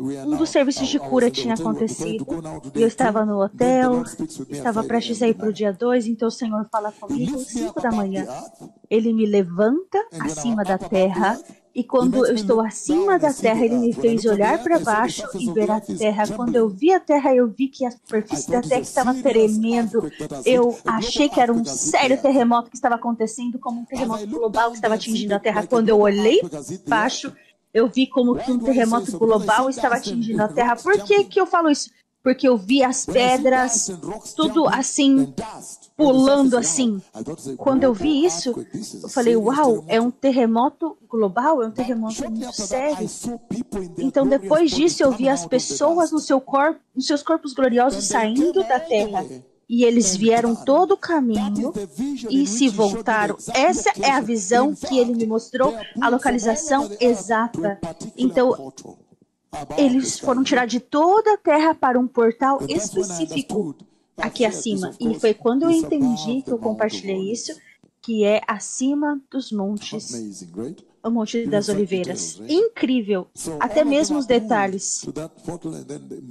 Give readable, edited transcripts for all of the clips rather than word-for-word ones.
um dos serviços de cura tinha acontecido, e eu estava no hotel, estava prestes a ir para o dia 2, então o Senhor fala comigo, 5 da manhã. Ele me levanta acima da terra, e quando eu estou acima da terra, ele me fez olhar para baixo e ver a terra. Quando eu vi a terra, eu vi que a superfície da terra estava tremendo. Eu achei que era um sério terremoto que estava acontecendo, como um terremoto global que estava atingindo a terra. Quando eu olhei para baixo, eu vi como que um terremoto global estava atingindo a terra. Por que que eu falo isso? Porque eu vi as pedras, tudo assim, pulando assim. Quando eu vi isso, eu falei, uau, é um terremoto global, é um terremoto muito sério. Então, depois disso, eu vi as pessoas nos seus corpos gloriosos saindo da terra. E eles vieram todo o caminho e se voltaram. Essa é a visão que ele me mostrou, a localização exata. Então, eles foram tirar de toda a terra para um portal específico aqui acima. E foi quando eu entendi que eu compartilhei isso, que é acima dos montes, o Monte das Oliveiras. Incrível, até mesmo os detalhes.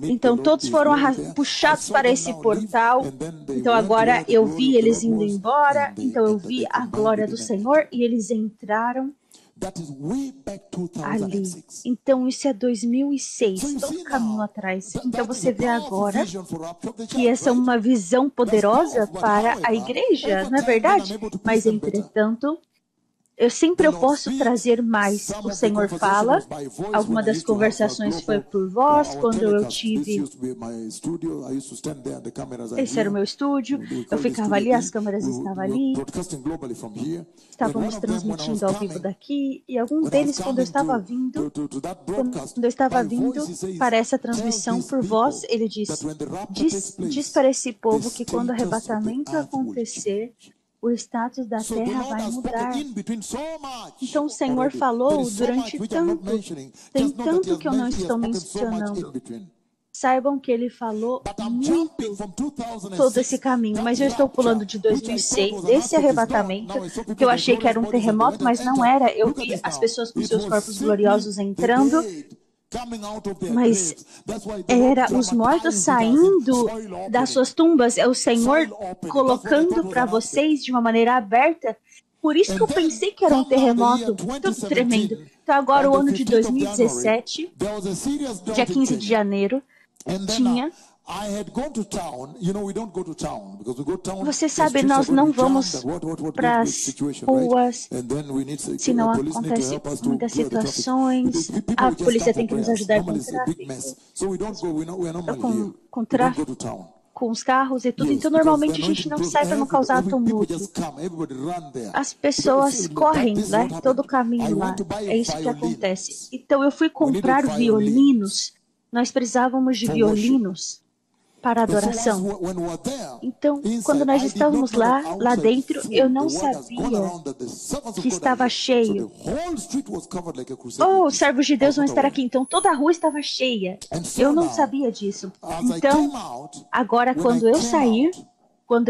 Então todos foram puxados para esse portal. Então agora eu vi eles indo embora. Então eu vi a glória do Senhor e eles entraram ali. Então isso é 2006, todo caminho atrás. Então você vê agora que essa é uma visão poderosa para a igreja, não é verdade? Mas entretanto, eu posso trazer mais. O Senhor fala, alguma das conversações foi por voz, quando eu tive... Esse era o meu estúdio, eu ficava ali, as câmeras estavam ali, estávamos transmitindo ao vivo daqui, e algum deles, quando eu estava vindo para essa transmissão por voz, ele disse, diz para esse povo que quando o arrebatamento acontecer, o status da terra vai mudar. Então o Senhor falou durante tanto, tem tanto que eu não estou mencionando. Saibam que ele falou muito todo esse caminho, mas eu estou pulando de 2006, desse arrebatamento, que eu achei que era um terremoto, mas não era. Eu vi as pessoas com seus corpos gloriosos entrando, mas era os mortos saindo das suas tumbas, é o Senhor colocando para vocês de uma maneira aberta. Por isso que eu pensei que era um terremoto, tudo tremendo. Então agora o ano de 2017, dia 15 de janeiro, tinha... Você sabe, nós não vamos para as ruas se não acontece muitas situações. A polícia tem que nos ajudar com o tráfico, com tráfico, com os carros e tudo. Então, normalmente a gente não sai para não causar tumulto. As pessoas correm, né? Todo o caminho lá. É isso que acontece. Então, eu fui comprar violinos. Nós precisávamos de violinos para adoração. Então, quando nós estávamos lá dentro, eu não sabia que estava cheio. Oh, os servos de Deus vão estar aqui. Então, toda a rua estava cheia. Eu não sabia disso. Então, agora, quando eu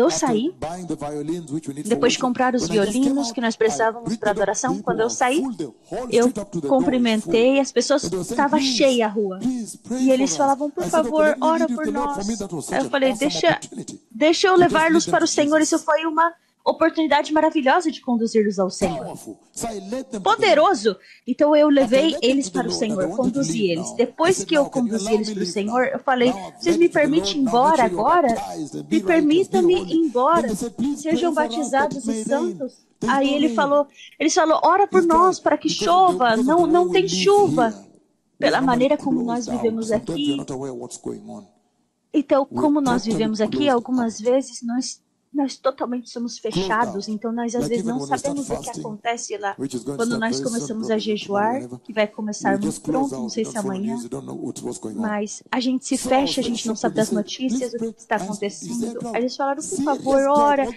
saí, depois de comprar os violinos que nós precisávamos para adoração, quando eu saí, eu cumprimentei, as pessoas, estava cheia a rua. E eles falavam, por favor, ora por nós. Aí eu falei, deixa eu levar-los para o Senhor. Isso foi uma oportunidade maravilhosa de conduzi-los ao Senhor. Poderoso! Então eu levei eles para o Senhor, conduzi eles. Depois que eu conduzi eles para o Senhor, eu falei, vocês me permitem ir embora agora? Me permita-me ir embora. Sejam batizados e santos. Aí eles falou, ora por nós para que chova. Não tem chuva. Pela maneira como nós vivemos aqui. Então, como nós vivemos aqui, algumas vezes nós totalmente somos fechados, então nós às vezes não sabemos o que acontece lá. Quando nós começamos a jejuar, que vai começar muito pronto, não sei se amanhã, mas a gente se fecha, a gente não sabe das notícias, o que está acontecendo. Aí eles falaram, por favor, ora,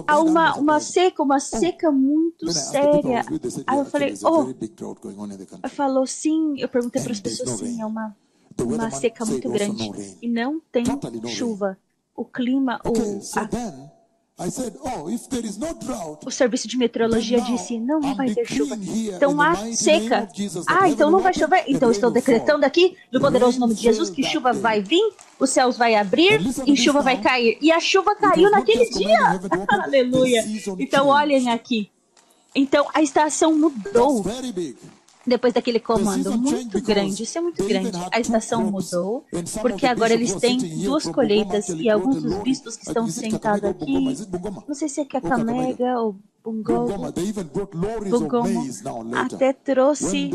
há uma seca muito séria. Aí eu falei, falou sim, eu perguntei para as pessoas, sim, é uma seca muito grande e não tem chuva. O clima, O serviço de meteorologia disse, não, não vai ter chuva. Então há seca. Então não vai chover. Então estou decretando aqui, no poderoso nome de Jesus, que chuva vai vir, os céus vai abrir e chuva vai cair. E a chuva caiu naquele dia. Aleluia. Então olhem aqui. Então a estação mudou. Depois daquele comando muito grande, isso é muito grande, a estação mudou, porque agora eles têm 2 colheitas e alguns dos bispos que estão sentados aqui, não sei se é Kakamega ou Bungoma, até trouxe,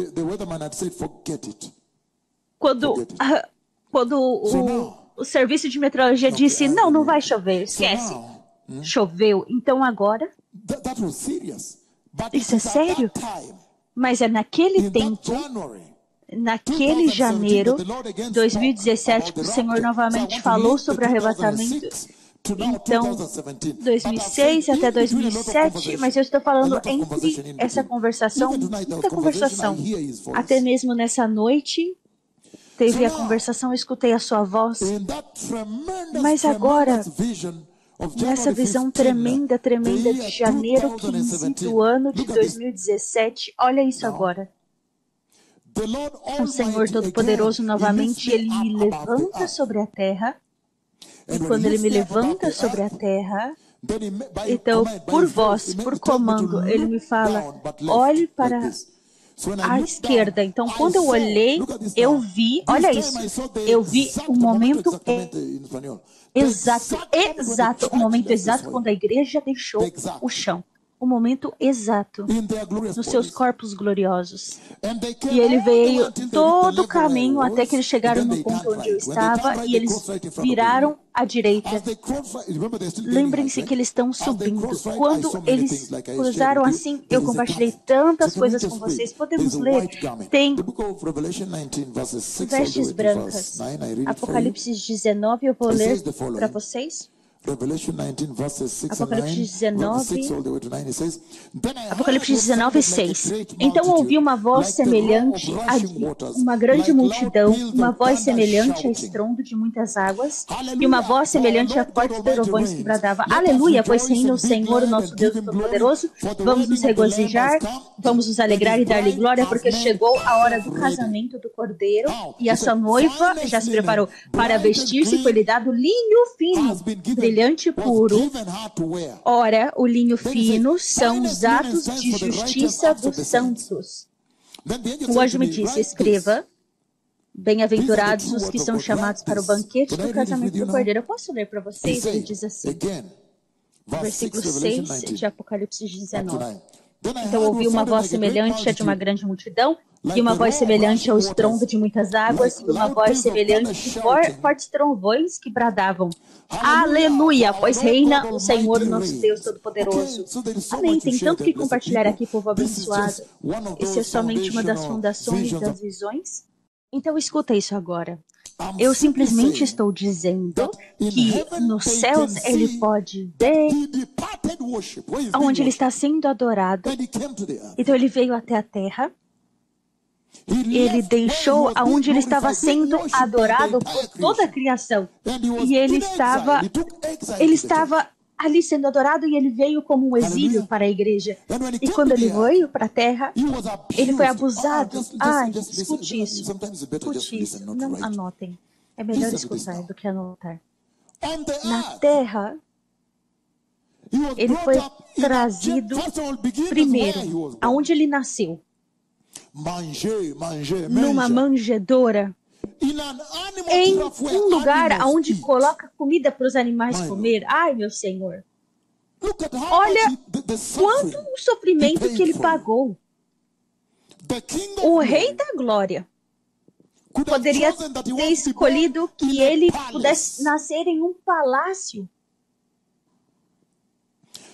quando o serviço de meteorologia disse, não, não vai chover, esquece, choveu, então agora, isso é sério? Mas é naquele tempo, naquele janeiro de 2017, que o Senhor novamente falou sobre o arrebatamento. Então, 2006 até 2007, mas eu estou falando entre essa conversação, muita conversação. Até mesmo nessa noite, teve a conversação, eu escutei a sua voz. Mas agora, nessa visão tremenda, tremenda de janeiro 15 do ano de 2017, olha isso agora. O Senhor Todo-Poderoso novamente, Ele me levanta sobre a terra. E quando Ele me levanta sobre a terra, então, por voz, por comando, Ele me fala, olhe para a esquerda. Então, quando eu olhei, eu vi, olha isso, eu vi um momento exato, o momento exato quando a igreja deixou o chão. O momento exato nos seus corpos gloriosos. E ele veio todo o caminho até que eles chegaram no ponto onde eu estava e eles viraram à direita. Lembrem-se que eles estão subindo. Quando eles cruzaram assim, eu compartilhei tantas coisas com vocês. Podemos ler. Tem vestes brancas. Apocalipse 19, eu vou ler para vocês. Apocalipse 19, 6. Então ouvi uma voz semelhante a uma grande multidão, uma voz semelhante a estrondo de muitas águas, e uma voz semelhante a fortes trovões que bradava, aleluia, pois reina o Senhor, o nosso Deus Todo-Poderoso, vamos nos regozijar, vamos nos alegrar e dar-lhe glória, porque chegou a hora do casamento do Cordeiro, e a sua noiva já se preparou para vestir-se, foi-lhe dado linho fino, brilhante e puro. Ora, o linho fino são os atos de justiça dos santos. O anjo me disse, escreva, bem-aventurados os que são chamados para o banquete do casamento do Cordeiro. Eu posso ler para vocês? Ele diz assim, versículo 6 de Apocalipse 19. Então ouvi uma voz semelhante a de uma grande multidão, e uma voz semelhante ao estrondo de muitas águas, e uma voz semelhante de fortes trovões que bradavam. Aleluia, pois reina o Senhor, nosso Deus Todo-Poderoso. Amém. Tem tanto que compartilhar aqui, povo abençoado. Esse é somente uma das fundações das visões. Então escuta isso agora. Eu simplesmente estou dizendo que nos céus ele pode ver onde ele está sendo adorado. Então ele veio até a terra. Ele deixou aonde ele estava sendo adorado por toda a criação. E ele estava ali sendo adorado e ele veio como um exílio para a igreja. E quando ele veio para a terra, ele foi abusado. Escute isso. Escute isso. Não anotem. É melhor escutar do que anotar. Na terra, ele foi trazido primeiro, aonde ele nasceu. Numa manjedoura, em um lugar onde coloca comida para os animais comer. Ai, meu Senhor. Olha quanto sofrimento que ele pagou. O Rei da Glória poderia ter escolhido que ele pudesse nascer em um palácio.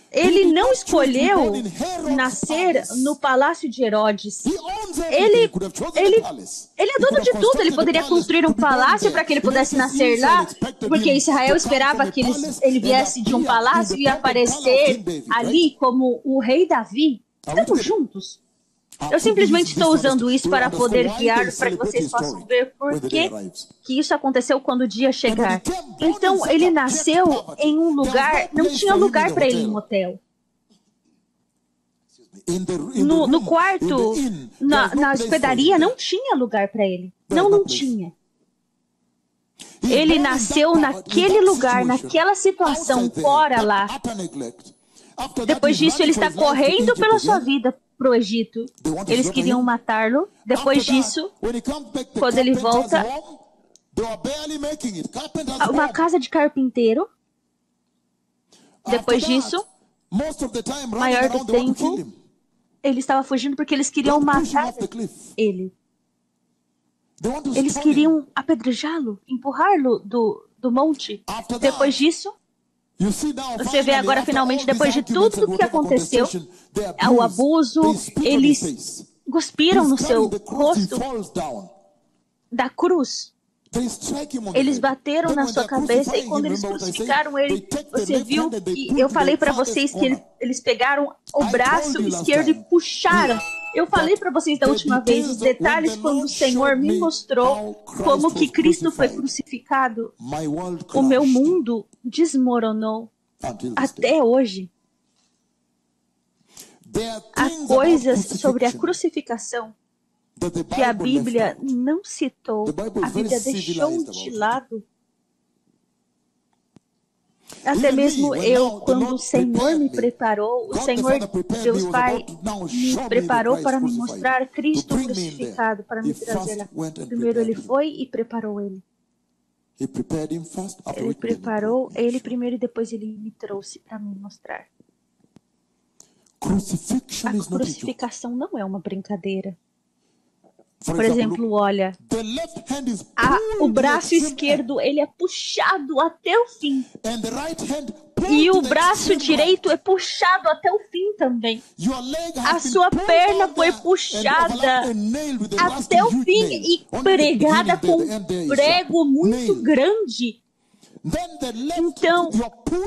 Ele não escolheu nascer no palácio de Herodes. Ele é dono de tudo. Ele poderia construir um palácio para que ele pudesse nascer lá, porque Israel esperava que ele viesse de um palácio e aparecer ali como o rei Davi. Estamos juntos. Eu simplesmente estou usando isso para poder guiar, para que vocês possam ver por que isso aconteceu quando o dia chegar. Então, ele nasceu em um lugar, não tinha lugar para ele no hotel. No quarto, na hospedaria, não tinha lugar para ele. Não tinha. Ele nasceu naquele lugar, naquela situação, fora lá. Depois disso, ele está correndo pela sua vida para o Egito. Eles queriam matá-lo. Depois disso, quando ele volta, uma casa de carpinteiro. Depois disso, maior do tempo, ele estava fugindo porque eles queriam matar ele. Eles queriam apedrejá-lo, empurrá-lo do monte. Depois disso, você vê agora, finalmente, depois de tudo o que aconteceu, o abuso, eles cuspiram no seu rosto da cruz. Eles bateram na sua cabeça e quando eles crucificaram ele, você viu que eu falei para vocês que eles pegaram o braço esquerdo e puxaram. Eu falei para vocês da última vez os detalhes quando o Senhor me mostrou como que Cristo foi crucificado. O meu mundo desmoronou até hoje. Há coisas sobre a crucificação que a Bíblia não citou, a Bíblia deixou de lado. Até mesmo eu, quando o Senhor me preparou, o Senhor, Deus Pai, me preparou para me mostrar Cristo crucificado, para me trazer lá. Primeiro ele foi e preparou ele. Ele preparou ele primeiro e depois ele me trouxe para me mostrar. A crucificação não é uma brincadeira. Por exemplo, olha, o braço esquerdo ele é puxado até o fim e o braço direito é puxado até o fim também. A sua perna foi puxada até o fim e pregada com um prego muito grande. Então,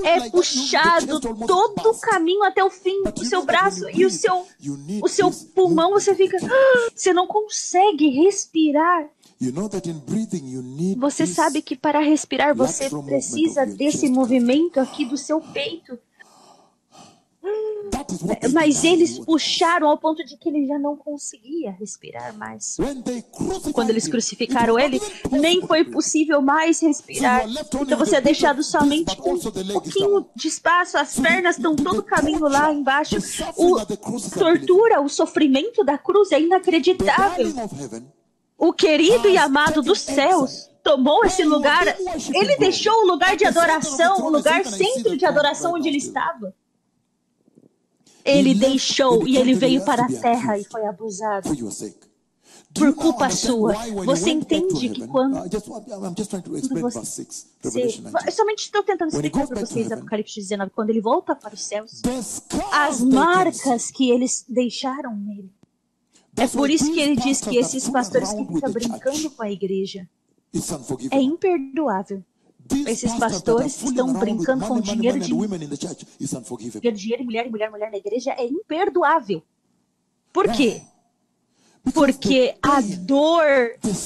é puxado todo o caminho até o fim do seu braço e o seu pulmão, você fica... Você não consegue respirar. Você sabe que para respirar você precisa desse movimento aqui do seu peito. Mas eles puxaram ao ponto de que ele já não conseguia respirar mais. Quando eles crucificaram ele, nem foi possível mais respirar. Então você é deixado somente com um pouquinho de espaço, as pernas estão todo o caminho lá embaixo. Tortura, o sofrimento da cruz é inacreditável. O querido e amado dos céus tomou esse lugar, ele deixou o lugar de adoração, o lugar centro de adoração onde ele estava. Ele deixou e ele veio para a terra e foi abusado. Por culpa sua. Você entende que quando você... Eu somente estou tentando explicar para vocês Apocalipse 19. Quando ele volta para os céus, as marcas que eles deixaram nele. É por isso que ele diz que esses pastores que ficam brincando com a igreja é imperdoável. Esses pastores que estão brincando com dinheiro de dinheiro, mulher na igreja é imperdoável. Por quê? Porque a dor,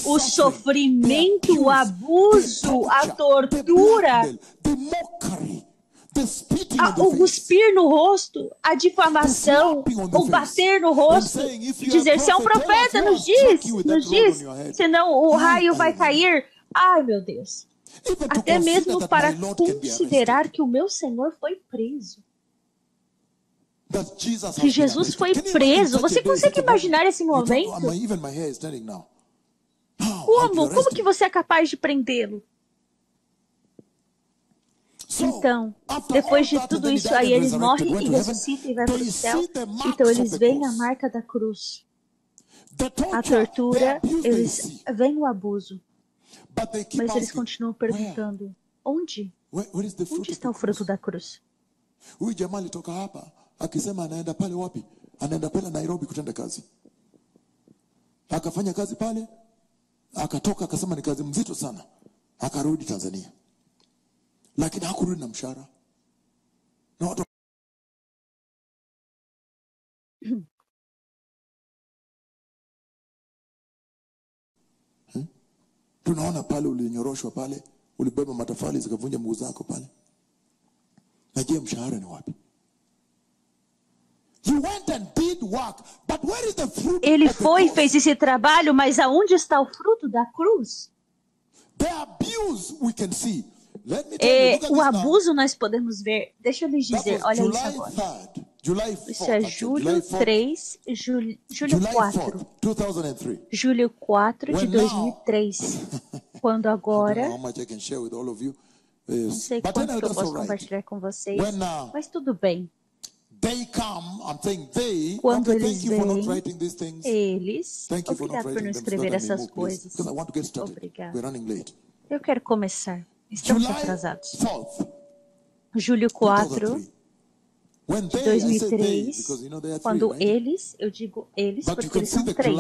o sofrimento, o abuso, a tortura, o cuspir no rosto, a difamação, o bater no rosto, dizer, se é um profeta, nos diz, senão o raio vai cair. Ai, meu Deus. Até mesmo para considerar que o meu Senhor foi preso. Que Jesus foi preso. Você consegue imaginar esse momento? Como que você é capaz de prendê-lo? Então, depois de tudo isso aí, eles morrem e ressuscitam e vai para o céu. Então, eles veem a marca da cruz. A tortura, eles veem o abuso. Mas eles continuam perguntando, onde? Onde está o fruto da cruz? Huyu jamaa alitoka hapa akisema anaenda pale wapi? Anaenda pale Nairobi kutenda kazi. Akafanya kazi pale, akatoka akasema ni kazi mzito sana. Akarudi Tanzania. Lakini hakurudi na mshahara. Na watu Tunaona pale ulinyoroshwa pale, ulibeba matofali zikavunja mguu zako pale. Na je, mshahara ni wapi? You went and did work, but where is the fruit Ele of the foi e cross? fez esse trabalho, mas aonde está o fruto da cruz? The abuse we can see. Let me tell you, look at O this now. abuso nós podemos ver. Deixa eu lhes That dizer, was olha isso July agora. 3rd, July 4th, Isso é actually, julho July 4th, 3, julho July 4. 4th, 2003. Julho 4 de When 2003. Quando I don't know agora, how much I can share with all of you. não sei But quanto anyway, que eu that's posso all right. compartilhar com vocês, When mas tudo bem. they come, I'm saying they, Quando okay, eles thank you for not vêm, writing these things. eles, Thank you for not obrigado por não writing them so escrever that I may essas move, please. coisas. Because I want to get started. Obrigado. We're running late. Eu quero começar. Estamos July atrasados. 4th, Julho 4 2003. When de they, I say they, 2003, because you know there are three, quando right? eles, eu digo eles But you porque can eles see são the três.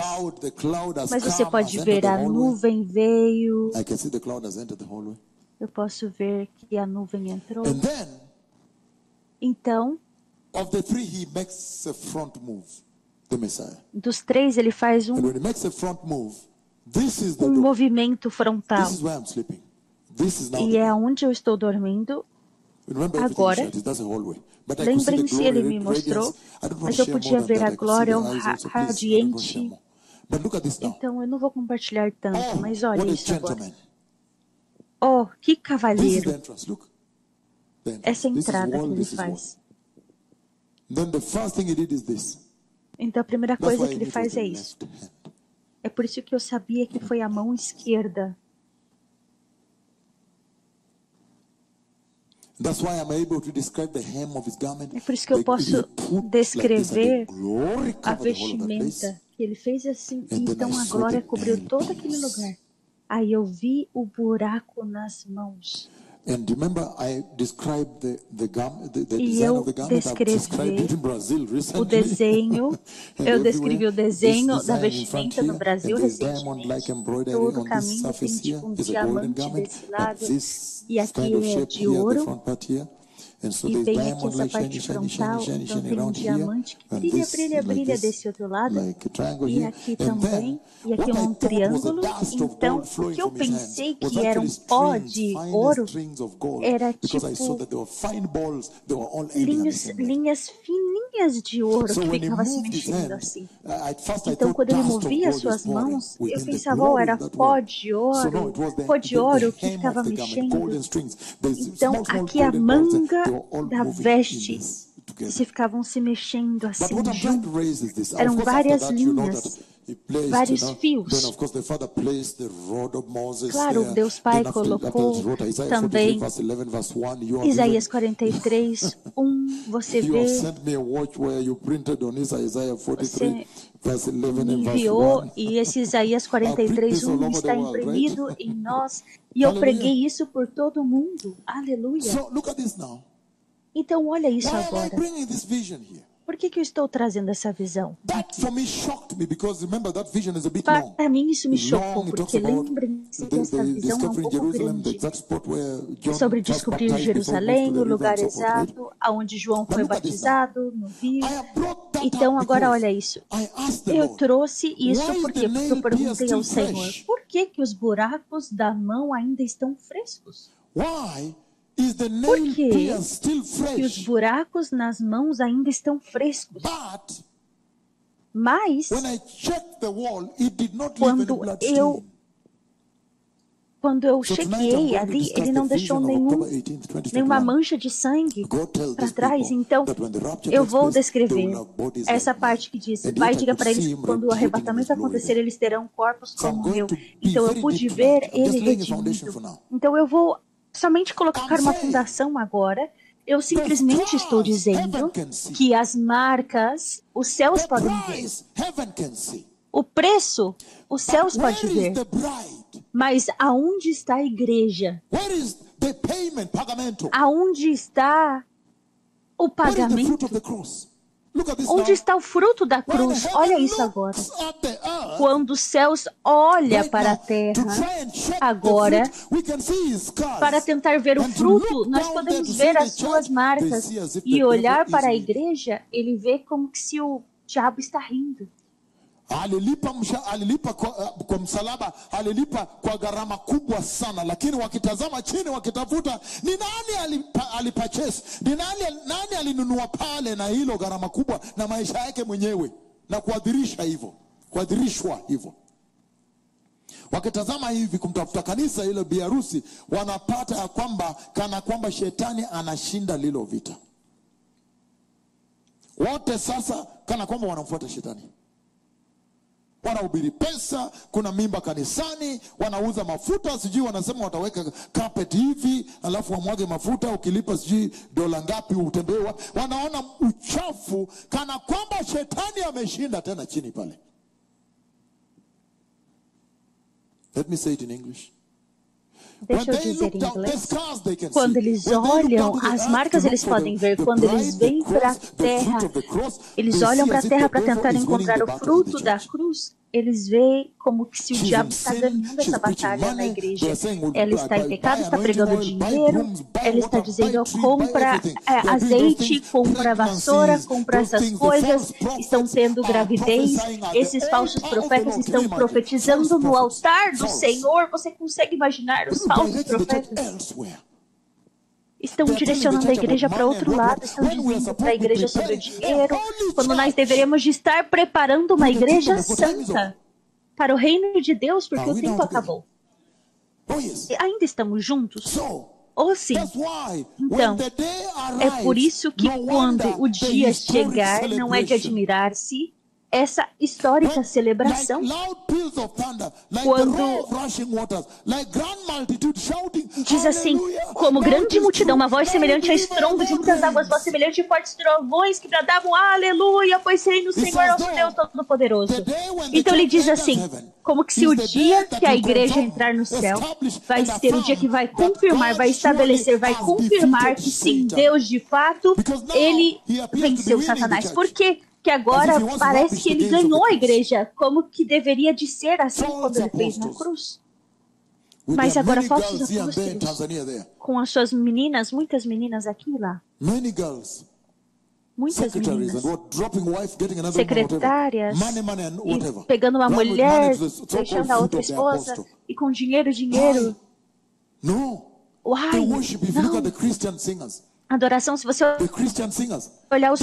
cloud has Mas você come, pode has ver entered the a hallway. nuvem veio. I can see the cloud has entered the hallway. Eu posso ver que a nuvem entrou. And then, Então, of the three, he makes a front move, the Messiah. dos três, ele faz And when he makes a front move, this is the door. movimento frontal. This is where I'm sleeping. This is now the E é door. onde eu estou dormindo. Remember, everything Agora, is shut. That's a hallway. But I could see the lembrem-se, glory, ele me radiance. mostrou, I don't want mas to eu share podia more than ver that. a I could see glória, the o eyes also. Please, I don't want to share radiante. more. But look at this now. Então, eu não vou compartilhar tanto, Oh, mas what olha a isso agora. gentleman. Oh, que This is the cavalheiro. entrance. Look. The entrance. Essa This is entrada que wall, ele this is wall. faz. Then the first thing he did is this. Então, a primeira That's coisa why que I ele knew it was faz the é isso. left hand. É por isso que eu sabia que foi a mão esquerda. That's why I'm able to describe the hem of his garment. É por isso que eu He posso put descrever like this, and the glory a covered the whole of that place. vestimenta que ele fez assim. And then Então I a saw glória the cobriu todo nails. aquele lugar. Aí eu vi o buraco nas mãos. And remember, I described the E design eu of the garment. I've described it in Brazil o recently. desenho, And eu everywhere, descrevi o this desenho da design in front vestimenta no here, Brasil and this diamond-like recentemente. embroidery Todo o on this caminho tem surface here tipo um is a golden diamante garment, desse but lado. this E kind aqui of é shape de here, the ouro. front part here. And so E there's vem aqui essa diamond-like parte shiny, shiny, shiny, frontal. shiny, Então shiny tem um around here. diamante que And brilha, this brilha, like brilha this, desse outro lado. like a triangle E here. aqui And também. then, E aqui what um I thought was a triângulo. dust of Então, gold o flowing que eu from his hands pensei was que era actually um pó strings, de finest ouro strings of gold, era because I saw tipo that there were fine balls, they were all ending at the same level. linhas fininhas de ouro So que when he ficava se moved his mexendo hand, assim. at first I Então, thought quando ele dust of movia as gold is suas pouring mãos, eu within the pensava, oh, glory era of that pó word. de So no, it was pó de ouro que hem ficava of the garment, mexendo. golden strings. There's Então, small, small aqui a golden balls, manga they were all da moving in veste, this que together. se ficavam se mexendo But assim what I'm trying to juntos. raise is this. Of Eram course, after várias that, you know that linhas, he placed, vários then fios. of course the Father placed the rod of Moses Claro, there. Deus Pai Then after colocou he wrote Isaiah 43, também verse 11, verse 1, you have Isaías even 43, 1, você you have vê, sent me a watch where you printed on this Isaiah 43, você verse 11 me and verse enviou 1. e esse Isaías I'll print 43, this all 1 over the está world, imprimido right? em nós e eu Hallelujah. preguei isso por todo o mundo. Aleluia. So look at this now. Então olha isso Why am I agora. bringing this vision here? Por que eu estou trazendo essa visão? That for me shocked me because remember that vision is a bit long. Para mim isso me chocou, Long, it talks porque about lembrem-se the que essa visão é um discovering pouco Jerusalem, the grande. exact spot where John Sobre first descobrir baptized before he moved Jerusalém, to the o river lugar and so forth, right? exato, aonde João But foi look at this now. batizado, no rio. I have brought that Então up agora because olha isso. I asked the Eu Lord, trouxe isso why is por the quê? Porque eu nail pierce perguntei ao still Senhor, fresh? por que que os buracos da mão ainda estão frescos? Why is the Por nail que pierce still que os fresh? buracos nas mãos ainda estão frescos? But Mas when I checked the wall, it did not leave any quando blood eu stain. quando eu So tonight I'm chequei going to ali, discuss ele the não deixou vision of October 18th, nenhuma 2021. mancha de sangue God tells para these trás. people Então, that when the rapture eu takes vou place, they will descrever have bodies essa like parte mine. que diz, And yet vai I diga could para eles see que him quando o radiating in his arrebatamento glory acontecer, there. eles terão corpos So I'm como o going meu. to be Então, eu very pude deep ver tonight. I'm just ele laying a foundation for redimido. now. Então, eu vou somente I'm colocar uma saying fundação agora. Eu the simplesmente estou scars heaven dizendo can see. que as marcas, os céus The podem ver. price heaven can see. O preço, os But céus where podem is ver. the bride? Mas aonde está a igreja? Where is the payment, pagamento? Aonde está o Where is the fruit pagamento? of the cross? Look at this Onde now. está o fruto da When cruz? heaven Olha isso agora. looks at the earth, Quando os céus olham right para a now, to terra, try and check the agora, fruit, we can see his scars. para tentar ver o And to fruto, look nós down there podemos to ver see as the suas church, they marcas. see as if the E olhar devil para a is winning. igreja, ele vê como que se o diabo está rindo. alilipa kwa msalaba, alilipa kwa gharama kubwa sana, lakini wakitazama chini wakitafuta ni nani alipurchase, ni nani alinunua pale na hilo gharama kubwa na maisha yake mwenyewe na kuadhirishwa hivyo. Wakitazama hivi kumtafuta kanisa hilo biharusi, wanapata ya kwamba kana kwamba shetani anashinda lilo vita. Wote sasa kana kwamba wanamfuata shetani. Wanahubiri pesa, kuna mimba kanisani, wanauza mafuta, sijui wanasema wataweka carpet hivi, alafu wamwage mafuta, ukilipa sijui dola ngapi utembee wapi. Wanaona uchafu kana kwamba shetani ameshinda tena chini pale. Let me say it in English. Deixa eu dizer em inglês. Quando eles olham as marcas, eles podem ver. Quando eles vêm para a terra, eles olham para a terra para tentar encontrar o fruto da cruz. Eles veem como que se o diabo está ganhando essa batalha na igreja. Ela está em pecado, está pregando dinheiro, ela está dizendo, compra azeite, compra vassoura, compra essas coisas, estão tendo gravidez. Esses falsos profetas estão profetizando no altar do Senhor. Você consegue imaginar os falsos profetas? Estão direcionando a igreja para outro lado, estão dizendo para a igreja sobre o dinheiro, quando nós deveríamos de estar preparando uma igreja santa para o reino de Deus, porque o tempo acabou. E ainda estamos juntos? Ou sim? Então, é por isso que quando o dia chegar, não é de admirar-se essa histórica celebração, quando diz assim, como grande multidão, uma voz semelhante a estrondo de muitas águas, voz semelhante a fortes trovões que bradavam, aleluia, pois reina o Senhor nosso Deus Todo-Poderoso. Então ele diz assim, como que se o dia que a igreja entrar no céu, vai ser o dia que vai confirmar, vai estabelecer, vai confirmar que sim, Deus de fato, ele venceu Satanás. Por quê? Que agora parece que ele ganhou a igreja, como que deveria de ser assim quando ele fez na cruz. Mas agora falsos apóstolos, com as suas meninas, muitas meninas aqui e lá. Muitas meninas, secretárias, e pegando uma mulher, deixando a outra esposa, e com dinheiro. Uai, não. Adoração, se você olhar os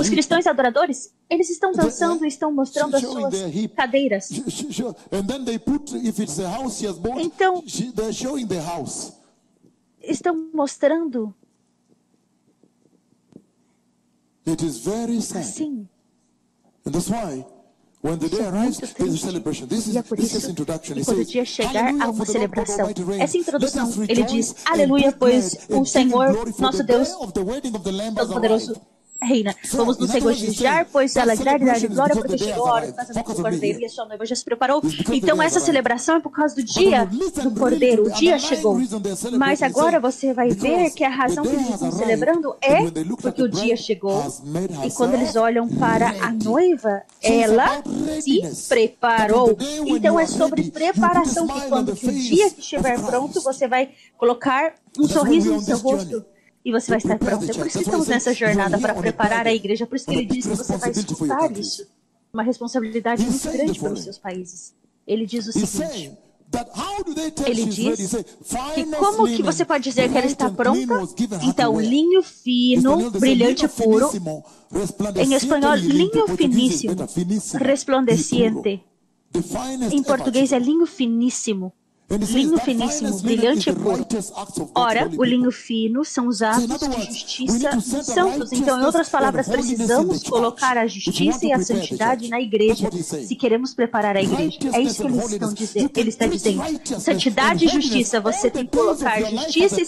cristãos adoradores, eles estão dançando e estão mostrando as suas cadeiras. Então, estão mostrando assim. E é por isso que quando o dia chegar, há uma celebração. Essa introdução, ele diz, aleluia, pois o Senhor, nosso Deus Todo-Poderoso, reina. Vamos nos regocijar, pois se alegrar e dar glória, porque chegou a hora do casamento do Cordeiro e a sua noiva já se preparou. Então essa celebração é por causa do dia do Cordeiro, o dia chegou. Mas agora você vai ver que a razão que eles estão celebrando é porque o dia chegou. E quando eles olham para a noiva, ela se preparou. Então é sobre preparação, que quando o dia que estiver pronto, você vai colocar um sorriso no seu rosto. E você vai estar pronto. É por isso que estamos nessa jornada, para preparar a igreja. Por isso que ele diz que você vai escutar isso. Uma responsabilidade muito grande para os seus países. Ele diz o seguinte. Ele diz que como que você pode dizer que ela está pronta? Então, linho fino, brilhante puro. Em espanhol, linho finíssimo, resplandeciente. Em português é linho finíssimo. Linho finíssimo, brilhante e puro. Ora, o linho fino são os atos de justiça dos santos. Então, em outras palavras, precisamos colocar a justiça e a santidade na igreja, se queremos preparar a igreja. É isso que eles estão dizendo. Ele está dizendo, santidade e justiça. Você tem que colocar justiça e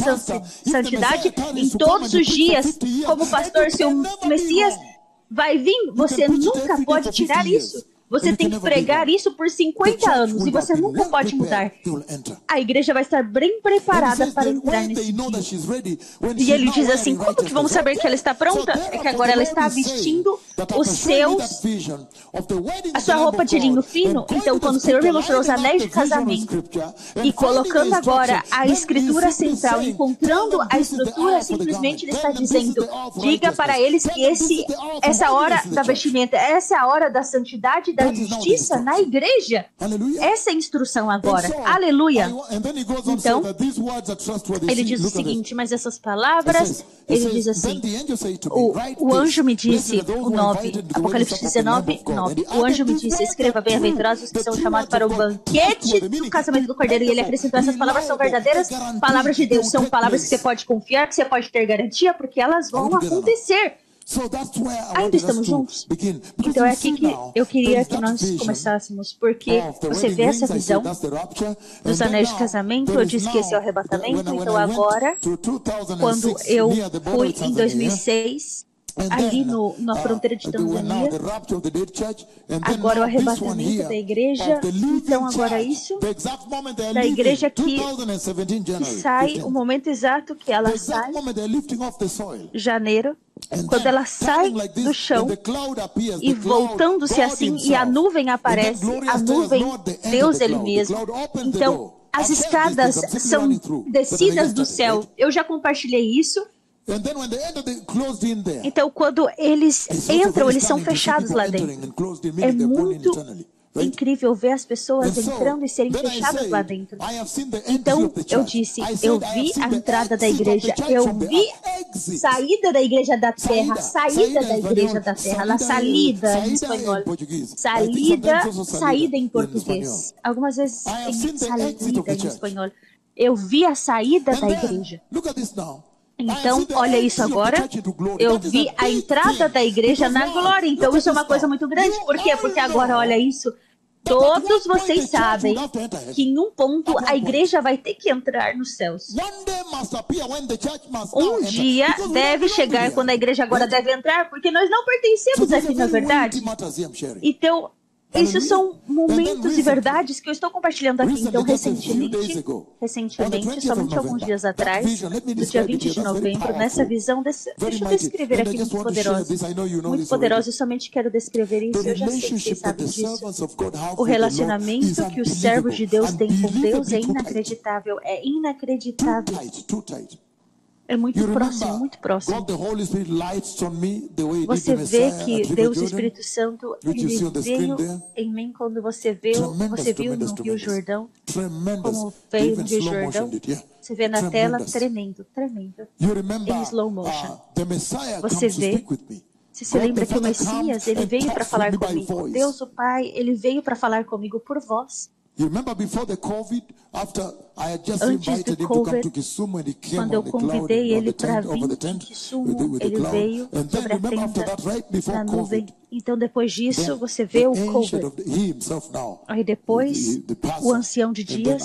santidade em todos os dias. Como pastor, se o Messias vai vir, você nunca pode tirar isso. Você tem que pregar isso por 50 anos e você nunca pode mudar. A igreja vai estar bem preparada para entrar nesse dia. E ele diz assim, como que vamos saber que ela está pronta? É que agora ela está vestindo a sua roupa de linho fino. Então, quando o Senhor me mostrou os anéis de casamento e colocando agora a escritura central, encontrando a estrutura, simplesmente ele está dizendo, diga para eles que essa hora da vestimenta, essa é a hora da santidade e da justiça na igreja. Essa é a instrução agora. Aleluia. Então, ele diz o seguinte, mas essas palavras, ele diz assim, o anjo me disse, o 9, Apocalipse 19, 9, o anjo me disse, escreva, bem-aventurados que são chamados para o banquete do casamento do Cordeiro. E ele acrescentou, essas palavras são verdadeiras palavras de Deus, são palavras que você pode confiar, que você pode ter garantia, porque elas vão acontecer. Ainda estamos juntos? Então é aqui que eu queria que nós começássemos, porque você vê essa visão dos anéis de casamento, eu disse que esse é o arrebatamento, então agora, quando eu fui em 2006, ali na fronteira de Tanzânia, agora o arrebatamento da igreja, então agora isso, da igreja que sai, o momento exato que ela sai, janeiro, quando ela sai do chão e voltando-se assim, e a nuvem aparece, a nuvem, Deus Ele mesmo. Então, as escadas são descidas do céu. Eu já compartilhei isso. Então, quando eles entram, eles são fechados lá dentro. É muito incrível ver as pessoas entrando e serem fechadas lá dentro. Então, eu disse, eu vi a entrada da igreja, eu vi saída da igreja da terra, saída da igreja da terra, la salida em espanhol, saída em português. Algumas vezes tem salida em espanhol. Eu vi a saída da igreja. Então, olha isso agora, eu vi a entrada da igreja na glória, então isso é uma coisa muito grande, por quê? Porque agora, olha isso, todos vocês sabem que em um ponto a igreja vai ter que entrar nos céus. Um dia deve chegar quando a igreja agora deve entrar, porque nós não pertencemos aqui, na verdade. Então, esses são momentos e verdades que eu estou compartilhando aqui. Então, recentemente, somente alguns dias atrás, no dia 20 de novembro, nessa visão, deixa eu descrever aqui muito poderoso. Muito poderoso, eu somente quero descrever isso, eu já sei que vocês sabem disso. O relacionamento que os servos de Deus têm com Deus é inacreditável, é inacreditável. É muito próximo, muito próximo. Você vê que Deus, o Espírito Santo, ele veio em mim quando você viu no Rio Jordão, como veio no Rio Jordão. Você vê na tela, tremendo, tremendo, em slow motion. Você vê, você se lembra que o Messias, ele veio para falar comigo. Deus, o Pai, ele veio para falar comigo por vós. Antes do COVID, quando eu convidei ele para vir em Kisumu, ele veio sobre a tenda da nuvem. Então, depois disso, você vê o COVID. Aí depois, o ancião de dias.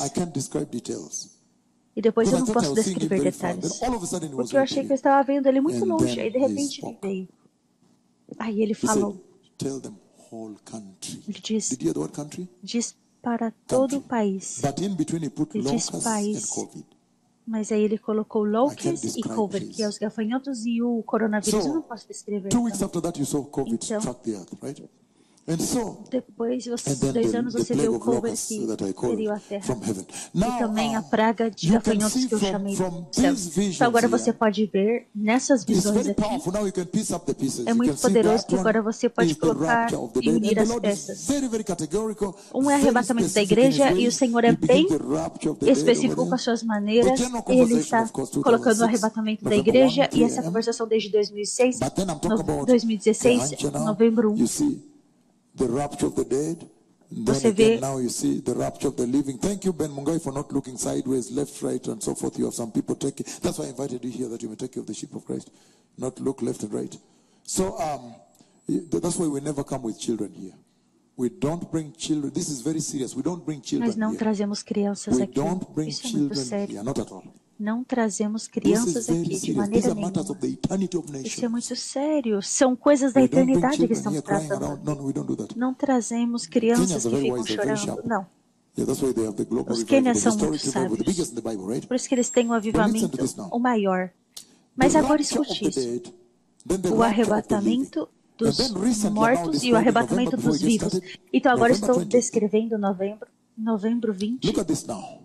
E depois eu não posso descrever detalhes. Porque eu achei que eu estava vendo ele muito longe. Aí, de repente, ele veio. Aí ele falou. Ele diz para todo o país. Ele diz país. Mas aí ele colocou locusts e COVID, que é os gafanhotos e o coronavírus. Eu não posso descrever. Então, depois, 2 anos, você vê o COVID que feriu a terra. E também a praga de gafanhotos que eu chamei do céu. Então agora você pode ver nessas visões aqui. É muito poderoso que agora você pode colocar e unir as peças. Um é arrebatamento da igreja e o Senhor é bem específico com as suas maneiras. Ele está colocando o arrebatamento da igreja e essa conversação desde 2016, novembro 1. Você vê now you see the rapture of the living. Thank you, Ben Mungai, for not looking sideways, left, right, and so forth. You have some people taking. That's why I invited you here, that you may take care of the sheep of Christ, not look left and right. So that's why we never come with children here. We don't bring children. This is very serious. We don't bring children. Nós não trazemos crianças aqui. Isso é muito sério. Not at all. Não trazemos This is crianças very aqui de serious. These maneira are matters nenhuma. of the eternity of Isso é nations. muito sério. São coisas da We don't bring eternidade que children estamos here crying tratando. around. No, we don't do that. Não trazemos crianças Kenyans are que very ficam wise, they're very chorando. sharp. Não. Yeah, that's why they have the global Os revival, Quênias the são muito historic revival, the sábios. biggest in the Bible, right? Por isso que eles têm um But listen to avivamento this now. o maior. The Mas agora rapture of escute the isso. dead, then the O rapture of the living. arrebatamento And dos then recently, now mortos this e o Friday, arrebatamento November, before dos we get vivos. started, Então agora November estou 20th. descrevendo novembro Look 20. at this now.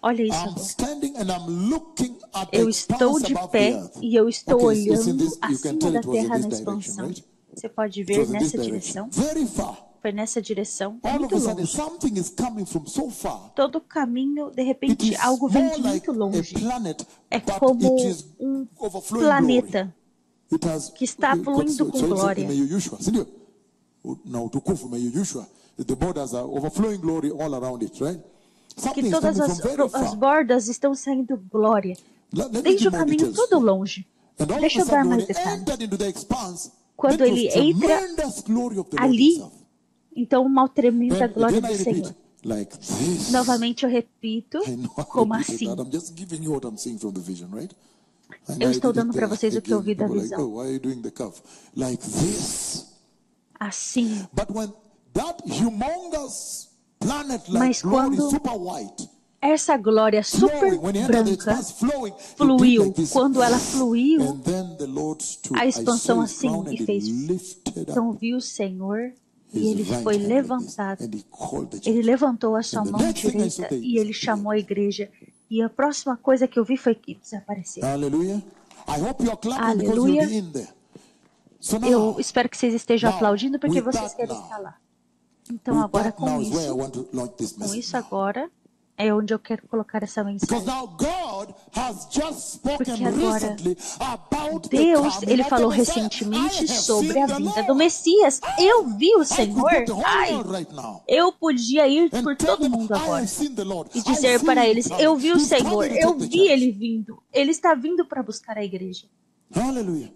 Olha isso I'm agora. standing and I'm looking at the Eu estou expanse de above the pé earth. e eu estou Okay, it's in olhando this, you can acima tell da it was in terra na this direction, expansão. right? Você pode It ver was in this nessa direction. direção. Very far. Foi nessa direção, All of muito a sudden, longe. something is coming from so far. Todo o caminho, de It repente, is algo vem more de like muito a longe. planet, É but como it is um overflowing glory. planeta It has, que está fluindo com glória. Now, tukufu Yushua. The borders are overflowing glory all around it, right? Que Something is todas coming from very as far. bordas estão saindo glória. Let me Desde give o more caminho details. todo longe. And all of Deixa a eu dar sudden, when mais he detalhes. entered into the expanse, Quando that ele was entra tremendous glory of the Lord ali, himself. então uma tremenda And glória then I do repeat, Senhor. like this. Novamente eu repito, I know I como repeated assim? that. I'm just giving you what I'm seeing from the vision, right? I know Eu I estou did it dando para vocês o que eu vi da People are like, visão. oh, why are you doing the cuff? Like this. Assim. But when that humongous planet-like Mas glory, quando super white, essa glória super flowing, when he entered the branca expanse, flowing, he did fluiu, like this. quando ela fluiu, And then the Lord stood. a I expansão saw his assim crown e and he fez. lifted Então up viu o Senhor e his ele right foi hand like this, levantado. and he called the Ele church. levantou a sua And the mão next thing I saw, direita they e ele chamou a igreja. E a próxima coisa que eu vi foi que desapareceu. Hallelujah. I hope you're clapping because you'll Aleluia. be in there. So Eu now, espero que vocês estejam Now, aplaudindo porque with vocês that querem now, estar lá. Então with agora that now is where I com want to launch this message isso now. agora é onde eu quero colocar essa Because mensagem. now God has just spoken Porque agora recently about the Deus, coming ele of falou the Messiah. recentemente I have sobre seen a the vinda do Lord. Messias. Eu vi o I could Senhor. go to the whole Ai, world right now eu podia ir and por tell todo them, mundo I agora have seen the Lord. e I dizer see para him eles: coming. eu vi o He's coming Senhor, to eu take the vi church. ele vindo. Ele está vindo para buscar a igreja. Hallelujah.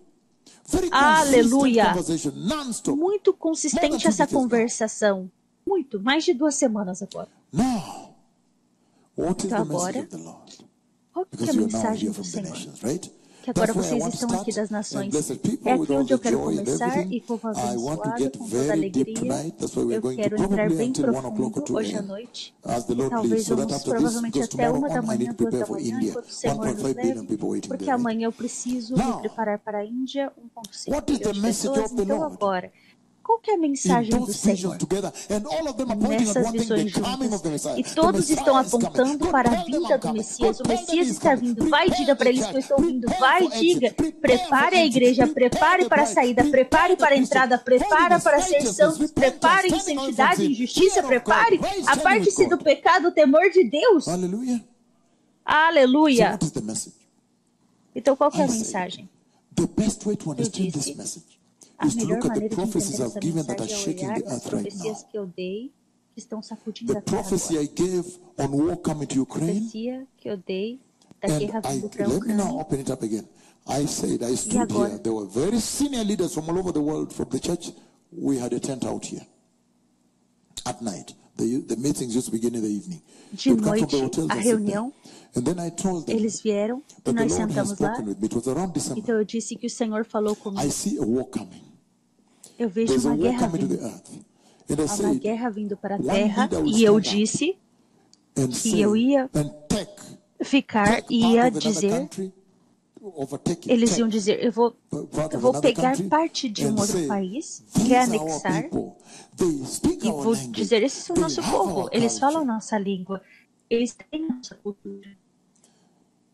Very consistent Aleluia. conversation, non-stop. Muito More than consistente 2 essa decades now. conversação. Muito, mais de 2 semanas agora. Now, what is Então the message agora, of the Lord? qual que é Because a you are now mensagem here do from the Senhor? nations, right? Que agora That's where I vocês want to estão start. aqui das And nações. blessed people É with aqui all onde eu the quero joy and começar e everything. povo I want to abençoado, get com toda a very deep alegria. tonight. That's why we're Eu going to quero entrar probably bem until 1 o'clock or profundo 2 hoje à a.m. noite. As the E Lord talvez leads. So that vamos after this, provavelmente because até tomorrow 1 da on I manhã, need to 2 prepare da for manhã, India. enquanto o Senhor nos 1.5 billion leve, people waiting porque there, right? amanhã eu preciso me Now, preparar para a Índia, 1,5 what is the bilhão de message pessoas. of the Então Lord? agora, qual que é a In mensagem do those visions Senhor? together, and all of them are pointing at Nessas one thing, visões the coming of juntas, the Messiah. e The todos estão Messiah is coming. apontando God, para a tell them vinda I'm do coming. Messias. God, O tell them Messias he's está coming. vindo. Vai, diga Prepare para the eles que eu church. estou vindo. Prepare Vai, for diga. exit. Prepare for Prepare a exit. igreja, Prepare prepare the para a bride. saída, Prepare prepare the para a Christians. entrada, prepara Holiness, para ser righteousness, santos, repentance, prepare em turning away from santidade e sin, justiça, fear of God, prepare right a standing with parte do God. pecado, o temor de Deus. Hallelujah. So Aleluia. what is the message? Então qual que é a I said, mensagem? the best way to Eu understand this disse, message a is to melhor look at the maneira de prophecies entender I've essa given that are mensagem é shaking olhar the as earth right profecias now. que eu dei, que estão sacudindo The a terra prophecy agora. I gave on war coming to Ukraine, Profecia que eu dei da and guerra vindo para a let me now Ucrânia. open it up again. I said, I stood agora? here. There were very senior leaders from all over the world from the church. We had a tent out here at night. The meetings used to begin in the evening. De They would come from the noite, hotels a and sit there. reunião, And then I told them eles vieram e that the nós Lord has sentamos lá. spoken with me. It was around December. Então eu disse que o Senhor falou I comigo. see a war coming. Eu vejo There's a uma war guerra coming to the vindo. earth. And I Há uma said, guerra vindo para a one terra. leader will E eu stand up disse and que say, eu ia and take ficar part e ia of another dizer, country, overtake it, eles take iam dizer, eu vou part of vou another pegar country parte de and outro say, país, these are our reanexar, people. They speak e our vou language. dizer, esse é o They nosso have povo, our eles falam culture. nossa língua, eles têm nossa cultura.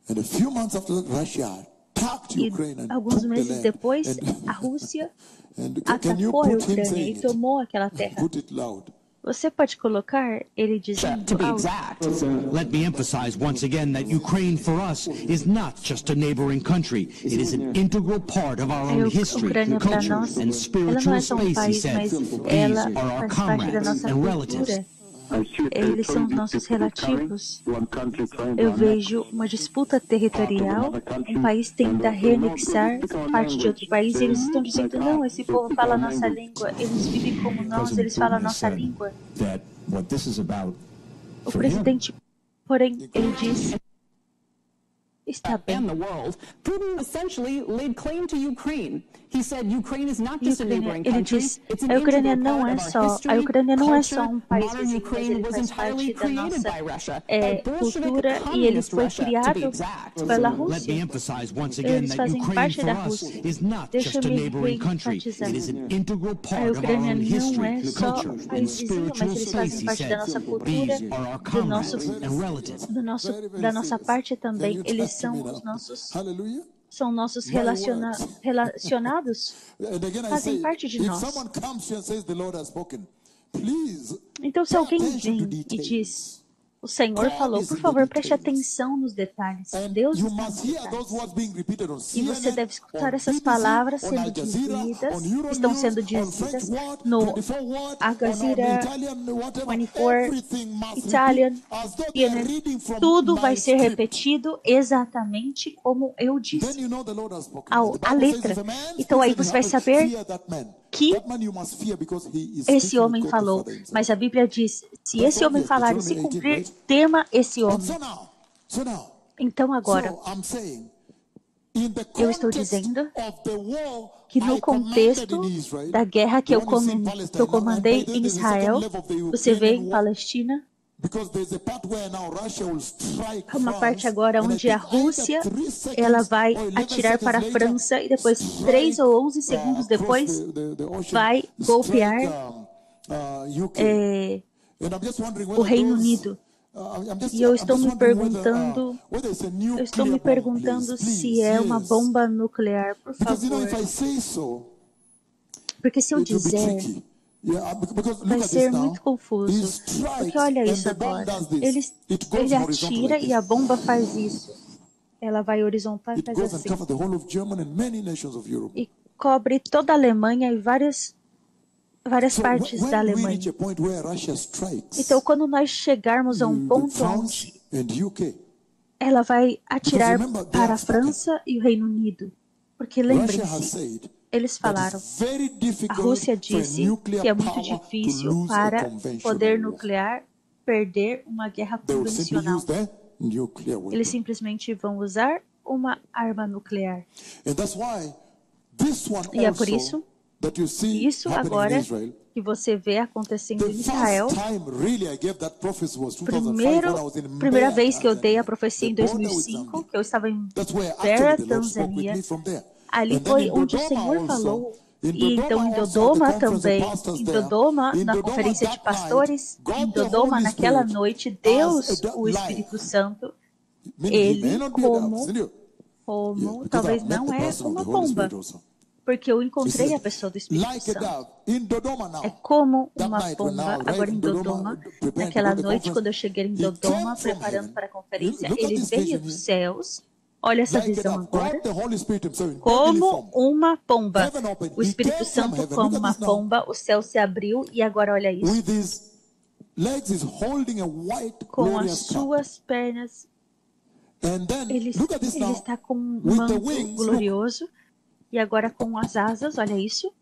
And a few months after that, Russia attacked E Ukraine and alguns took the meses land. depois, And, a Rússia and can you atacou a put him Ucrânia saying e it? tomou aquela terra. Put it loud. Você pode colocar ele dizendo To be algo? exact. Let me emphasize once again that Ukraine for us is not just a neighboring country. It is an integral part of our A own history, Ucrânia para culture, nós, and ela não spiritual é só um space, he país, said. mas These ela are our faz parte da comrades nossa and relatives. cultura. Eles são os nossos relativos. Eu vejo uma disputa territorial, um país tenta reanexar parte de outro país e eles estão dizendo, não, esse povo fala a nossa língua, eles vivem como nós, eles falam a nossa língua. O presidente, porém, ele disse está bem. and the world, Putin essentially laid claim to Ukraine. He said Ukraine is not just a neighboring Ele country, diz, it's an a Ucrânia integral não part é of our só, a history, Ucrânia não é só culture. um país Modern vizinho, mas Ukraine ele was faz entirely parte da created nossa by Russia, a Bolshevik cultura e ele communist foi Russia, to be criado exact. pela Let me Rússia. emphasize once again Eles that fazem Ukraine parte for da us Rússia. is not just a Deixa-me neighboring country. reenfatizar. It is an integral A part of our Ucrânia own não history, é só culture, um and país vizinho, mas spiritual eles space, fazem he parte da said. nossa cultura, These are our do nosso, comrades and relatives. da nossa parte também. Eles são os nossos, são nossos relacionados, fazem parte de nós. Então, se alguém vem e diz, o Senhor falou, por favor, preste atenção nos detalhes. Deus está nos detalhes. E você deve escutar essas palavras sendo dizidas, estão sendo dizidas no Al Jazeera, 24, Italian, CNN. Tudo vai ser repetido exatamente como eu disse, a letra. Então aí você vai saber que esse homem falou. Mas a Bíblia diz, se esse homem falar e se cumprir, tema esse homem. Então agora, eu estou dizendo que no contexto da guerra que eu comandei em Israel, você vê em Palestina, uma parte agora onde a Rússia ela vai atirar para a França e depois 3 ou 11 segundos depois vai golpear o Reino Unido. E eu estou me perguntando se é uma bomba nuclear, por favor. Porque se eu dizer, vai ser muito confuso. Porque olha isso agora. Ele atira e a bomba faz isso. Ela vai horizontal e faz assim. E cobre toda a Alemanha e várias partes da Alemanha. Então, quando nós chegarmos a um ponto onde ela vai atirar para a França e o Reino Unido. Porque lembrem-se, eles falaram, a Rússia disse que é muito difícil para poder nuclear perder uma guerra convencional. Eles simplesmente vão usar uma arma nuclear. E é por isso agora que você vê acontecendo em Israel. Primeira vez que eu dei a profecia em 2005, que eu estava em Beira, Tanzânia. Ali foi onde o Senhor falou. E então em Dodoma também, em Dodoma, na conferência de pastores, em Dodoma, naquela noite, Deus, o Espírito Santo, ele como talvez não é uma bomba, porque eu encontrei a pessoa do Espírito Santo. É como uma bomba, agora em Dodoma, naquela noite quando eu cheguei em Dodoma, preparando para a conferência, ele veio dos céus. Olha essa visão agora, como uma pomba. O Espírito Santo como uma pomba, o céu se abriu e agora olha isso. Com as suas pernas, ele está com um manto glorioso e agora com as asas, olha isso.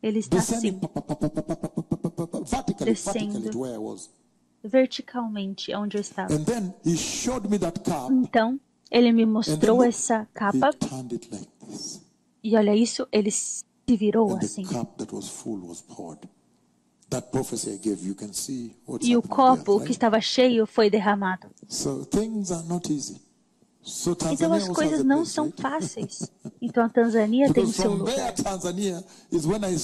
Ele está assim, descendo verticalmente onde eu estava. Então, ele me mostrou essa capa e olha isso, ele se virou assim. E o copo que estava cheio foi derramado. Então as coisas não são fáceis. Então a Tanzânia tem o seu lugar.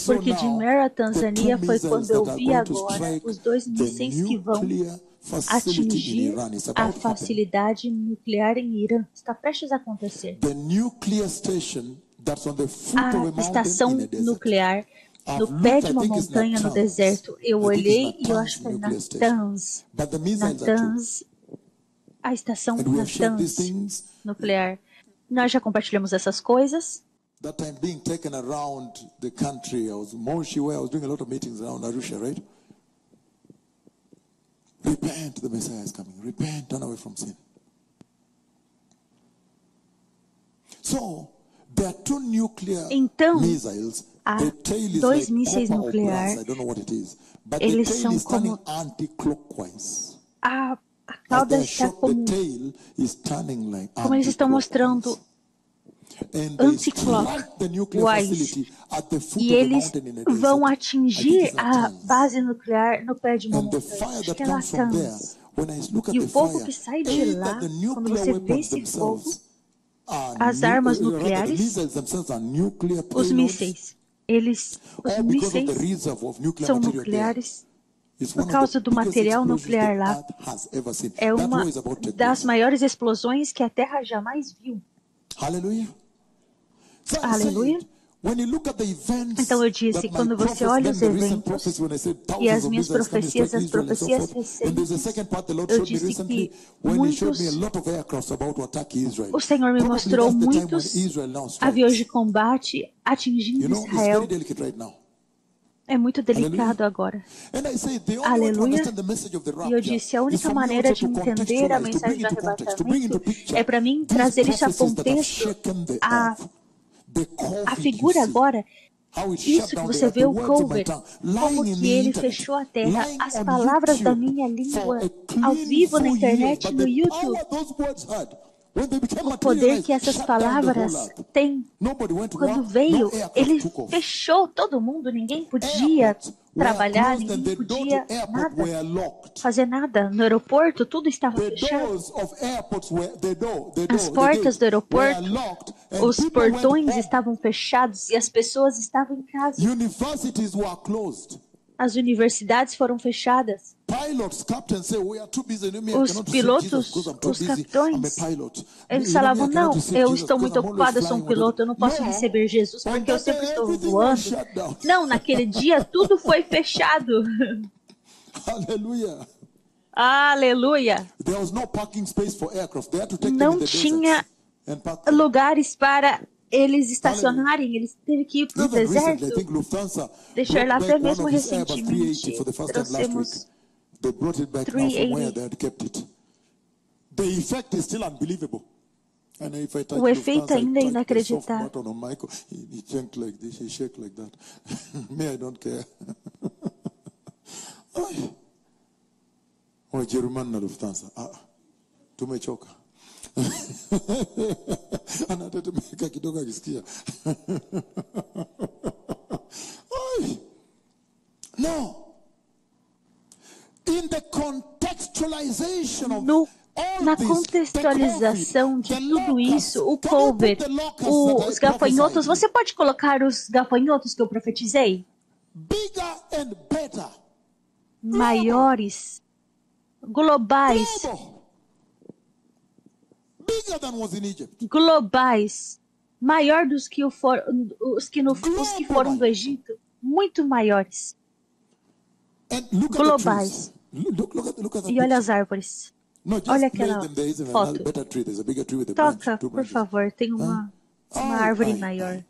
Porque de Mera, Tanzânia, foi quando eu vi agora os 2 mísseis que vão atingir a facilidade nuclear em Irã. Está prestes a acontecer. A estação nuclear no pé de uma montanha no deserto. Eu olhei e eu acho que é Natanz. A estação Natanz nuclear. Nós já compartilhamos essas coisas. That time being taken around the country, I was Moshi where I was doing a lot of meetings around Arusha, right? Repent, the Messiah is coming. Repent, turn away from sin. So, there are 2 nuclear missiles. Há 2 mísseis nucleares. Eles são como a cauda está como eles estão mostrando anti-clockwise, e eles vão atingir a base nuclear no pé de uma montanha. Acho que é Latam. E o fogo que sai de lá, quando você vê esse fogo, as armas nucleares, os mísseis são nucleares por causa do material nuclear lá. É uma das maiores explosões que a Terra jamais viu. Aleluia. Então eu disse, quando você olha os eventos e as minhas profecias, as profecias recentes, eu disse que o Senhor me mostrou muitos aviões de combate atingindo Israel. É muito delicado agora. Aleluia. E eu disse, a única maneira de entender a mensagem do arrebatamento é para mim trazer isso a contexto, a figura agora. Isso que você vê, o cover, como que ele fechou a terra, as palavras da minha língua, ao vivo na internet, no YouTube. O poder que essas palavras têm. Quando veio, ele fechou todo mundo, ninguém podia trabalhar, ninguém podia fazer nada. No aeroporto, tudo estava fechado. As portas do aeroporto, os portões estavam fechados e as pessoas estavam em casa. As universidades foram fechadas. Os pilotos, os capitães, eles falavam, não, eu estou muito ocupado, eu sou um piloto, eu não posso receber Jesus porque eu sempre estou voando. Não, naquele dia tudo foi fechado. Aleluia. Aleluia. Não tinha lugares para eles estacionarem, eles teve que ir para o deserto. Deixar lá até mesmo recentemente. Trouxemos 380. O efeito ainda é inacreditável. Tumechoka. Anatetemeka kidogo akisikia. No. In the contextualization of na contextualização de tudo isso, o cover, os gafanhotos, você pode colocar os gafanhotos que eu profetizei? Maiores, globais, maior dos que os que foram do Egito, muito maiores, globais. E olha as árvores. Olha aquela foto. Toca, por favor, tem uma árvore maior,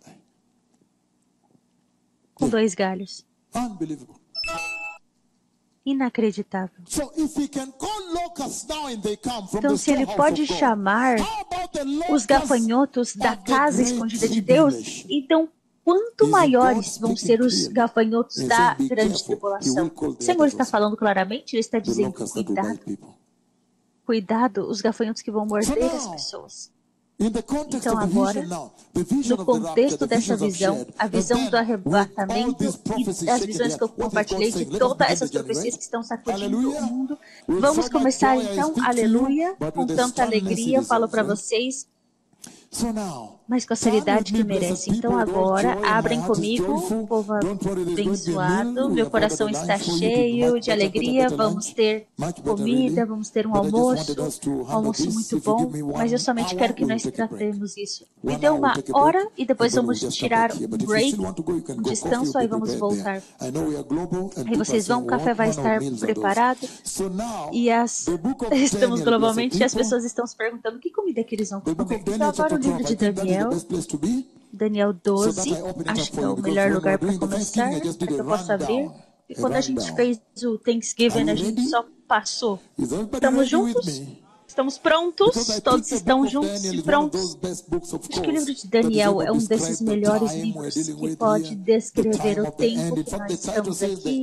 com 2 galhos. Inacreditável. Então, se ele pode chamar os gafanhotos da casa escondida de Deus, então quanto maiores vão ser os gafanhotos da grande tribulação? O Senhor está falando claramente, ele está dizendo, cuidado, os gafanhotos que vão morder as pessoas. Então agora, no contexto dessa visão, a visão do arrebatamento e as visões que eu compartilhei de todas essas profecias que estão sacudindo o mundo, vamos começar então, aleluia, com tanta alegria, eu falo para vocês, mas com a seriedade que merece. Então agora, abrem comigo, povo abençoado, meu coração está cheio de alegria, vamos ter comida, vamos ter um almoço muito bom, mas eu somente quero que nós tratemos isso. Me dê uma hora e depois vamos tirar um break, um descanso, aí vamos voltar. Aí vocês vão, o café vai estar preparado, e estamos globalmente, e as pessoas estão se perguntando que comida é que eles vão comer. Então agora o livro de Daniel 12, acho que é o melhor lugar para começar, para que eu possa abrir. E quando a gente fez o Thanksgiving, a gente só passou. Estamos juntos? Estamos prontos? Todos estão juntos e prontos? Acho que o livro de Daniel é um desses melhores livros que pode descrever o tempo que nós estamos aqui,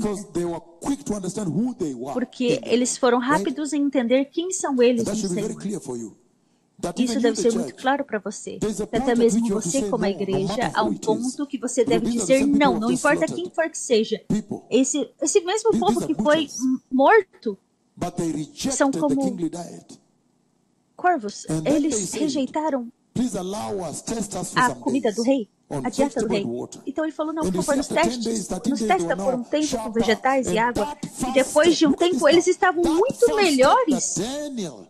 Because they were quick to understand who they were. Porque eles foram rápidos em entender quem são eles That no should be very Senhor. clear for you. That Isso even deve you, ser the muito church, claro para você. there's a Até point at mesmo which you have to você, say como a no, no igreja, matter há who um it is. ponto que você deve Because these are the dizer same people não, who não have importa slaughtered quem for que seja. people. Esse mesmo These povo are que foi butchers. morto But they são rejected the como kingly diet. corvos. And then they Eles said, rejeitaram please allow us, test us for a some comida do days. rei. on a dieta do rei. vegetable water. Então ele falou, não, And por you favor, see, after 10 days, 13 nos days, they testa were por now um tempo com sharper vegetais e and água. that E depois de um fasted, tempo look at eles this estavam now, muito that melhores. fasted that Daniel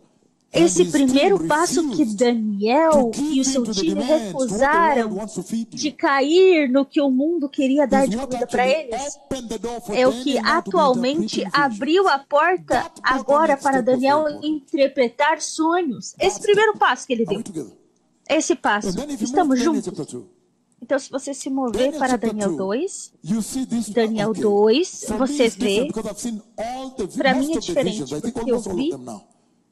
Esse and his primeiro team passo que refused Daniel to e give o in seu to the time demands, to what the world recusaram wants to feed de you, cair no que o mundo queria dar is de what comida para actually eles, opened the door for é o que Daniel now to be atualmente interpreting abriu visions. a porta That agora next para step was very Daniel important. interpretar sonhos. Esse That primeiro step. passo que ele Are we deu. together? Esse And passo. then if you move Estamos to Daniel juntos? chapter 2, Então, se você se mover Daniel para chapter Daniel 2, 2, you see this, Daniel okay. 2, For me você it's different vê, because I've seen all the para mim most é of the visions. diferente, I think porque eu almost all of vi them now.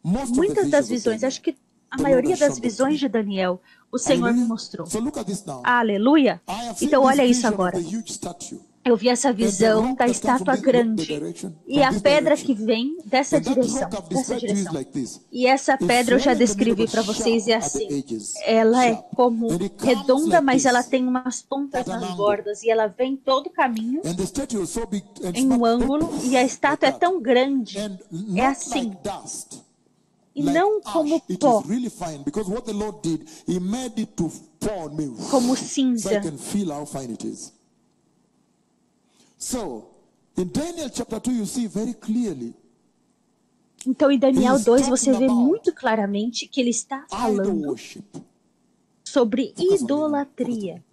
Most of the muitas das visions of visões, Daniel. acho que a The Lord maioria has das shown them to visões me. de Daniel, o Senhor me Hallelujah. mostrou. So look at this now. Aleluia! I have seen Então, olha this isso vision of agora. the huge statue. Eu vi essa And the visão rock da that comes from estátua this, look, the grande direction, e from a this pedra que direction. vem dessa And that direção, rock I've dessa described to you is direção. like this. E essa It's pedra eu já swollen in the middle, descrevi but para vocês e sharp at the assim. edges. Ela é Sharp. como And it comes redonda, like mas ela this. tem umas pontas At an nas angle. bordas e ela vem todo o caminho And the statue is so big and em um smart, ângulo e a estátua é like that. tão grande, And é not assim, like dust. e Like não ash. como It pó, is really fine because what the Lord did, He made it to pour on me. como So I cinza. can feel how fine it is. So, in Daniel chapter 2, you see very clearly Então, em Daniel He's 2, você talking vê about muito claramente que ele está idol falando worship. sobre Focus on me now. idolatria.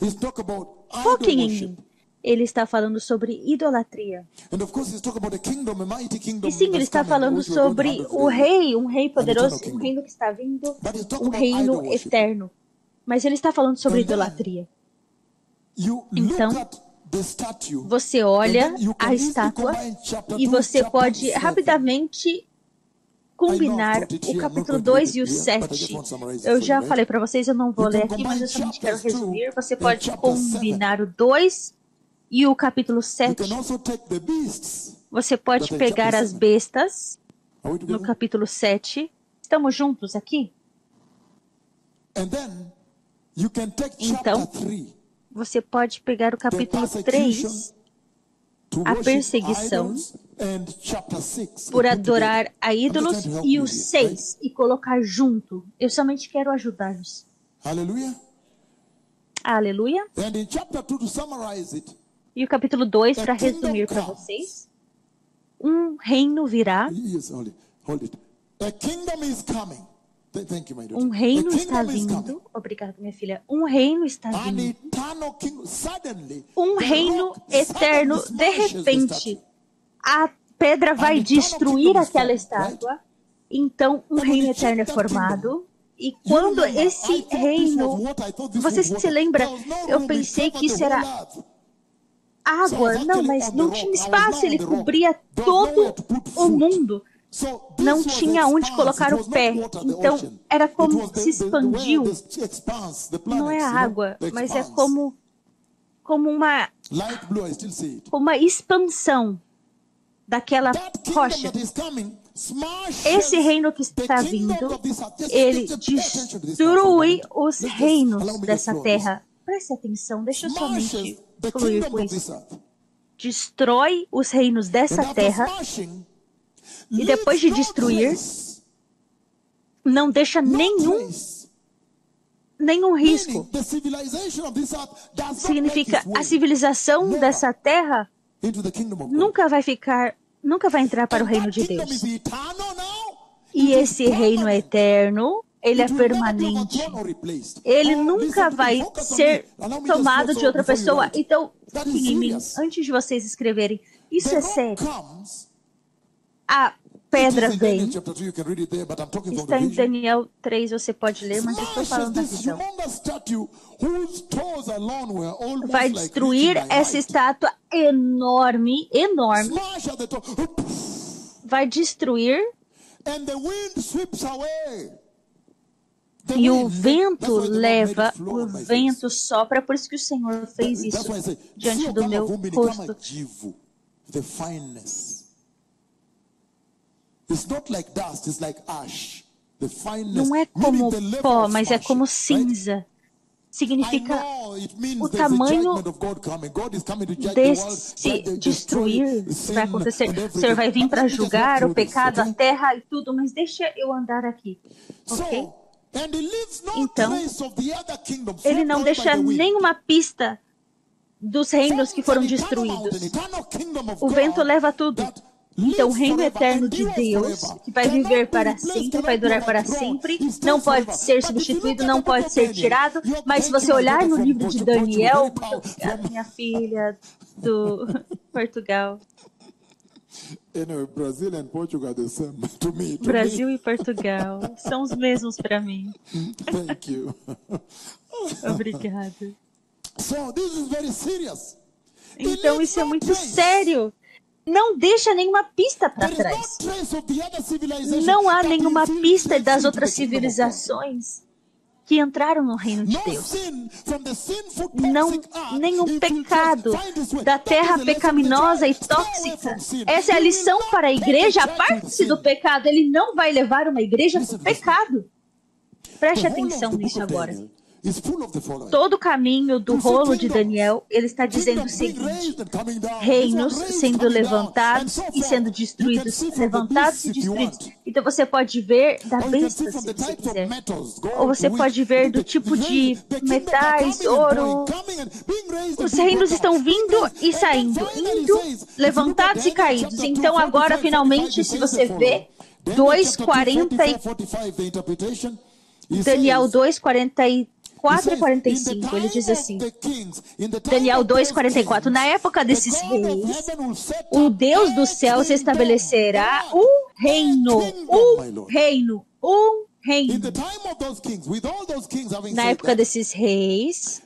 He's talking about idol Foquem em worship. mim. Ele está falando sobre idolatria. And of course, he's talking about a kingdom, a mighty kingdom. E sim, ele that's está coming, falando which we're going to sobre handle o today. rei, um rei poderoso, eternal um reino que está vindo, But he's talking um about reino idol worship. eterno. Mas ele está falando sobre And then, idolatria. You Então, look at the statue, você olha and then you can a easily estátua combine chapter e 2, você chapter pode 7. rapidamente combinar o capítulo 2 e o 7. Eu já falei para vocês, eu não vou ler aqui, mas eu somente quero resumir. Você pode combinar o 2 e o capítulo You 7. can also take the beasts. Você pode That are in pegar chapter as 7. bestas Are we no together? capítulo 7. Estamos juntos aqui? And then you can take Então, chapter 3. Você pode pegar o The capítulo persecution 3 to a worship perseguição idols, and chapter 6. por and put adorar together. a I'm just ídolos trying to help e you o here, 6 e colocar junto. Eu somente quero ajudar-nos. right? Hallelujah. Aleluia. And in chapter 2, to summarize it, E o capítulo 2, A para kingdom resumir para comes. vocês. Um reino virá. yes, hold it. A kingdom is coming. Thank you, my daughter. Um reino A está kingdom is coming. vindo. Obrigada, minha filha. Um reino está An vindo. eternal kingdom. Suddenly, Um the reino rock eterno. suddenly De smashes the repente, statue. a pedra vai eternal destruir kingdom is aquela formed, estátua. Então, um And when reino you eterno é check that formado. E You quando remember, I esse thought this was reino... water, I thought this Você was se water. lembra? There was no Eu room, it pensei que covered isso the era whole earth. água. Não, mas não tinha espaço. Ele cobria todo o mundo. Não tinha onde colocar o pé. Então, era como se expandiu. Não é a água, mas é como uma expansão daquela rocha. Esse reino que está vindo, ele destrui os reinos dessa terra. Preste atenção, deixa eu somente fluir com isso. Destrói os reinos dessa terra. E depois de destruir, não deixa nenhum risco. Significa, a civilização dessa terra nunca vai entrar para o reino de Deus. E esse reino é eterno, ele é permanente. Ele nunca vai ser tomado de outra pessoa. Então, fiquem em mim, antes de vocês escreverem, isso é sério. A pedra vem. Está em Daniel 3, você pode ler, mas eu estou falando da visão. Vai destruir essa estátua enorme, enorme. Vai destruir. E o vento leva, o vento sopra. Por isso que o Senhor fez isso diante do meu rosto. Não é como pó, mas é como cinza. Significa o tamanho desse destruir que vai acontecer. O Senhor vai vir para julgar o pecado, a terra e tudo, mas deixa eu andar aqui, ok? Então, ele não deixa nenhuma pista dos reinos que foram destruídos. O vento leva tudo. Então, o reino eterno de Deus, que vai viver para sempre, vai durar para sempre, não pode ser substituído, não pode ser tirado, mas se você olhar no livro de Daniel, muito obrigada, minha filha do Portugal. Brasil e Portugal são os mesmos para mim. Obrigada. Então, isso é muito sério. Não deixa nenhuma pista para trás. Não há nenhuma pista das outras civilizações que entraram no reino de Deus. Não, nenhum pecado da terra pecaminosa e tóxica. Essa é a lição para a igreja. Aparte-se do pecado, ele não vai levar uma igreja para o pecado. Preste atenção nisso agora. Todo o caminho do rolo de Daniel, ele está dizendo o seguinte: reinos sendo levantados e sendo destruídos, levantados e destruídos. Então você pode ver da besta, se você quiser. Ou você pode ver do tipo de metais, ouro. Os reinos estão vindo e saindo, indo, levantados e caídos. Então agora, finalmente, se você vê, 2:40, Daniel 2:44 e 45, ele diz assim, Daniel 2:44, na época desses reis, o Deus dos céus estabelecerá um reino. Na época desses reis,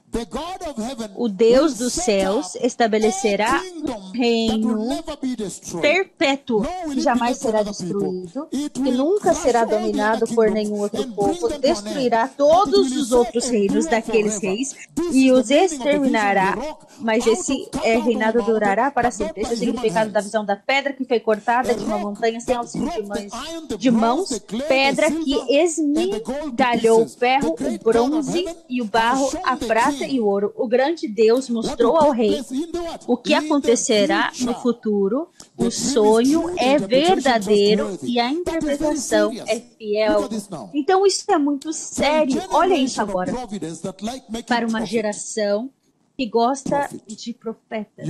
o Deus dos céus estabelecerá um reino perpétuo, que jamais será destruído, que nunca será dominado por nenhum outro povo, destruirá todos os outros reinos daqueles reis e os exterminará, mas esse reinado durará para sempre. Esse é o significado da visão da pedra que foi cortada de uma montanha sem auxílio de mãos, pedra que esmigalhou o ferro, o bronze e o barro, a prata e o ouro. O grande Deus mostrou ao rei o que acontecerá no futuro. O sonho é verdadeiro e a interpretação é fiel. Então isso é muito sério. Olha isso agora. Para uma geração que gosta de profetas.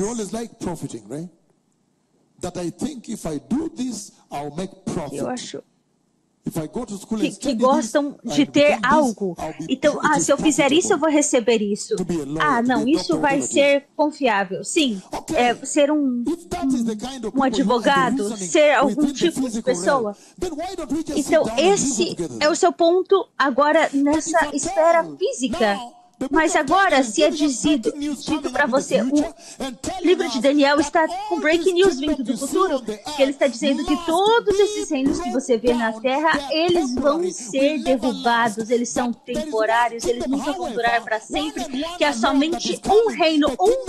Eu acho que gostam de ter algo. Então, se eu fizer isso, eu vou receber isso. Não, isso vai ser confiável. Sim, ser um advogado, ser algum tipo de pessoa. Então, esse é o seu ponto agora nessa esfera física. Mas agora, se é dito para você, o livro de Daniel está com breaking news vindo do futuro, que ele está dizendo que todos esses reinos que você vê na Terra, eles vão ser derrubados, eles são temporários, eles nunca vão durar para sempre, que há somente um reino, um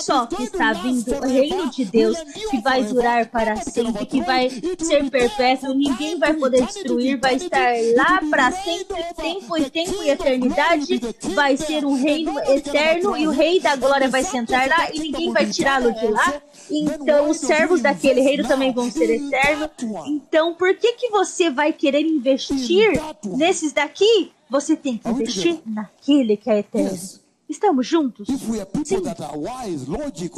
só que está vindo, o reino de Deus, que vai durar para sempre, que vai ser perpétuo, ninguém vai poder destruir, vai estar lá para sempre, tempo e eternidade. Vai ser um reino eterno e o rei da glória vai sentar lá e ninguém vai tirá-lo de lá. Então os servos daquele reino também vão ser eternos. Então por que você vai querer investir nesses daqui? Você tem que investir naquele que é eterno. Estamos juntos?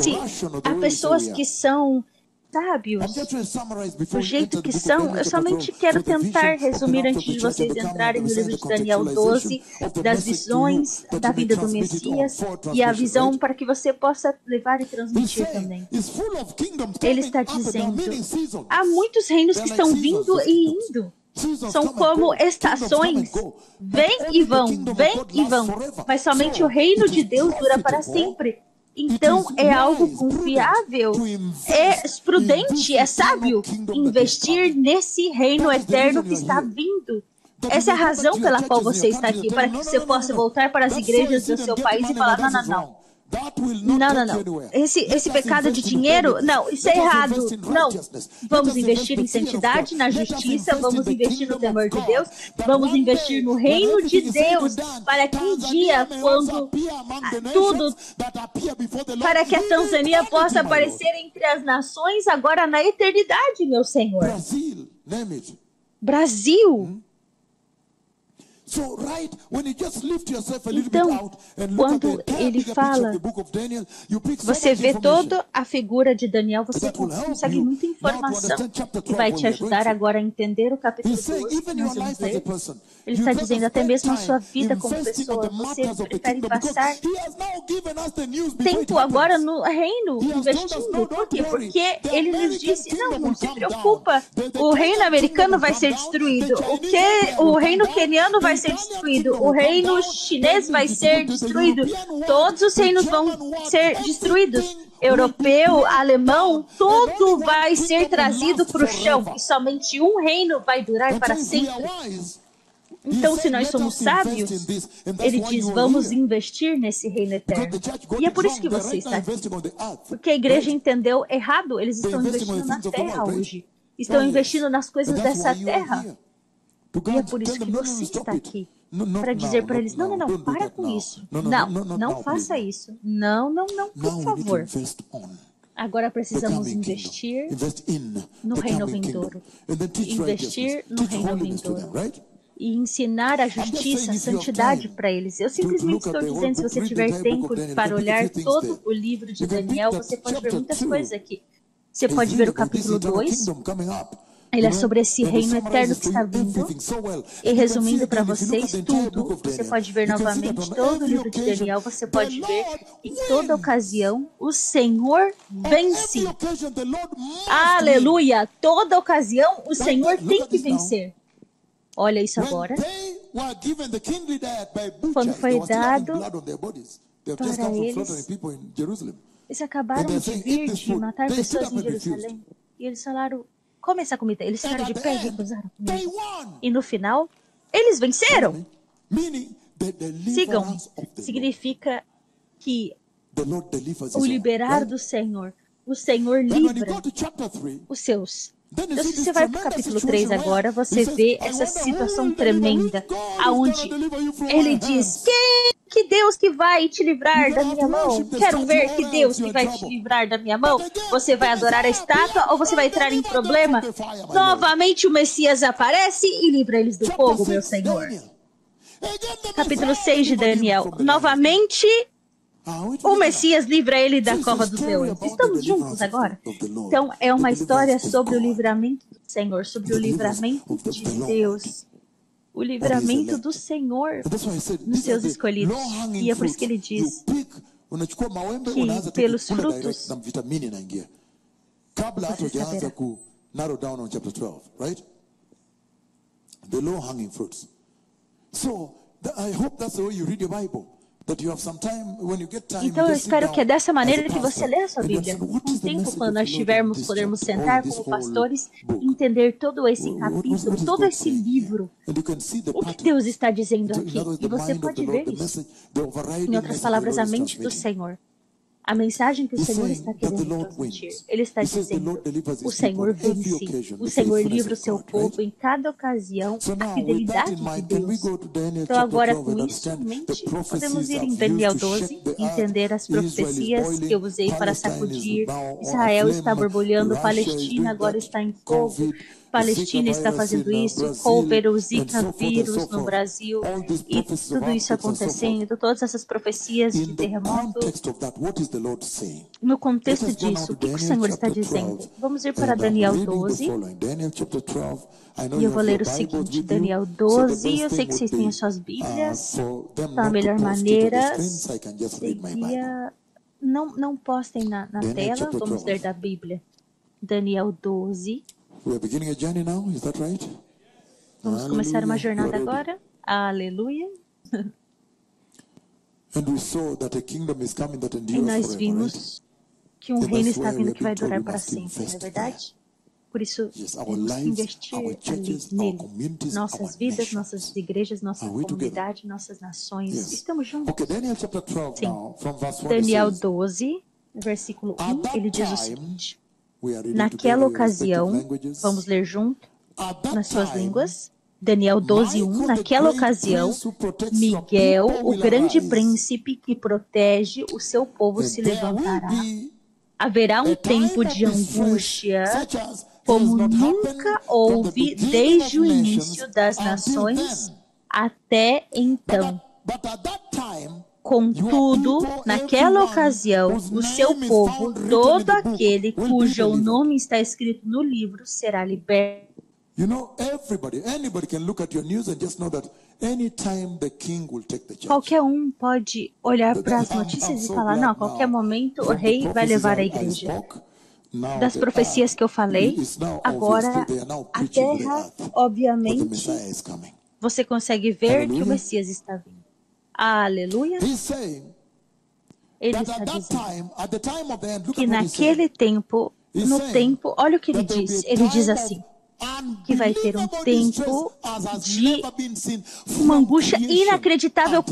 Sim. Há pessoas que são sábios, do jeito que são. Eu somente quero tentar resumir antes de vocês entrarem no livro de Daniel 12, das visões da vinda do Messias e a visão para que você possa levar e transmitir também. Ele está dizendo, há muitos reinos que estão vindo e indo. São como estações, vêm e vão, mas somente o reino de Deus dura para sempre. Então, é algo confiável, é prudente, é sábio investir nesse reino eterno que está vindo. Essa é a razão pela qual você está aqui, para que você possa voltar para as igrejas do seu país e falar, não. Esse pecado de dinheiro, não, isso é errado. Não, vamos investir em santidade, na justiça, vamos investir no temor de Deus, vamos investir no reino de Deus, para que um dia, quando para que a Tanzânia possa aparecer entre as nações agora na eternidade, meu Senhor. Brasil. Então, quando ele fala, você vê toda a figura de Daniel, você consegue muita informação que vai te ajudar agora a entender o capítulo 12 que nós vamos ler. Ele está dizendo, até mesmo a sua vida como pessoa, você prefere passar tempo agora no reino, investindo. Por quê? Porque ele nos disse, não se preocupa, o reino americano vai ser destruído, o reino queniano vai ser destruído, o reino chinês vai ser destruído, todos os reinos vão ser destruídos. Europeu, alemão, tudo vai ser trazido para o chão, e somente um reino vai durar para sempre. Então, se nós somos sábios, ele diz, vamos investir nesse reino eterno. E é por isso que você está aqui. Porque a igreja entendeu errado, eles estão investindo na terra hoje. Estão investindo nas coisas dessa terra. E é por isso que você está aqui. Para dizer para eles, não, para com isso. Não faça isso. Não, por favor. Agora precisamos investir no reino vindouro. Investir no reino vindouro. E ensinar a justiça, a santidade para eles. Eu simplesmente estou dizendo, se você tiver tempo para olhar todo o livro de Daniel, você pode ver muitas coisas aqui. Você pode ver o capítulo 2. Ele é sobre esse reino eterno que está vindo. E resumindo para vocês tudo, você pode ver novamente todo o livro de Daniel, você pode ver em toda ocasião o Senhor vence. Aleluia! Toda ocasião o Senhor tem que vencer. Olha isso agora. Quando foi dado para eles acabaram de vir de matar pessoas em Jerusalém. E eles falaram, come essa comida. Eles ficaram de pé e recusaram a comida. E no final, eles venceram. Sigam. Significa que o liberar do Senhor, o Senhor livra os seus. Então, se você vai para o capítulo 3 agora, você vê essa situação tremenda, aonde ele diz, que Deus que vai te livrar da minha mão? Quero ver que Deus que vai te livrar da minha mão. Você vai adorar a estátua ou você vai entrar em problema? Novamente o Messias aparece e livra eles do fogo, meu Senhor. Capítulo 6 de Daniel. Novamente o Messias livra ele da cova dos leões. Estamos juntos agora? Então, é uma história sobre o livramento do Senhor, sobre o livramento de Deus. O livramento do Senhor nos seus escolhidos. E é por isso que ele diz que pelos frutos você saberá. The low-hanging fruits. So, I hope that's the way you read your Bible. Então eu espero que é dessa maneira que você lê a sua Bíblia. Com o tempo, quando nós tivermos, podermos sentar como pastores e entender todo esse capítulo, todo esse livro. O que Deus está dizendo aqui? E você pode ver isso. Em outras palavras, a mente do Senhor. A mensagem que o Senhor está querendo transmitir. Ele está dizendo, o Senhor vence, o Senhor livra o seu povo em cada ocasião, a fidelidade de Deus. Então agora com isso em mente, podemos ir em Daniel 12, entender as profecias que eu usei para sacudir. Israel está borbulhando, Palestina agora está em fogo. Palestina está fazendo isso, houver o Zika vírus no Brasil, e tudo isso acontecendo, todas essas profecias de terremoto. No contexto disso, o que o Senhor está dizendo? Vamos ir para Daniel 12, e eu vou ler o seguinte, Daniel 12, eu sei que vocês têm as suas Bíblias, então a melhor maneira seria, não postem na tela, vamos ler da Bíblia, Daniel 12, Vamos começar uma jornada agora. Aleluia. E nós vimos que um reino está vindo que vai durar para sempre, não é verdade? Por isso, temos que investir ali, nele. Nossas vidas, nossas igrejas, nossa comunidade, nossas nações. Estamos juntos. Sim. Daniel 12, versículo 1, ele diz o seguinte. Naquela ocasião, vamos ler junto nas suas línguas, Daniel 12:1. Naquela ocasião, Miguel, o grande príncipe que protege o seu povo, se levantará. Haverá um tempo de angústia, como nunca houve desde o início das nações até então. But at that time, Contudo, naquela ocasião, o seu povo, todo aquele cujo nome está escrito no livro, será liberto. you know, anybody can look at your news and just know that anytime the king will take the church. Qualquer um pode olhar para as notícias e falar, não, a qualquer momento o rei vai levar a igreja. Das profecias que eu falei, agora a terra, obviamente, você consegue ver que o Messias está vindo. Aleluia. Ele está dizendo que naquele tempo, no tempo, olha o que ele diz. Ele diz assim, que vai ter um tempo de uma angústia inacreditável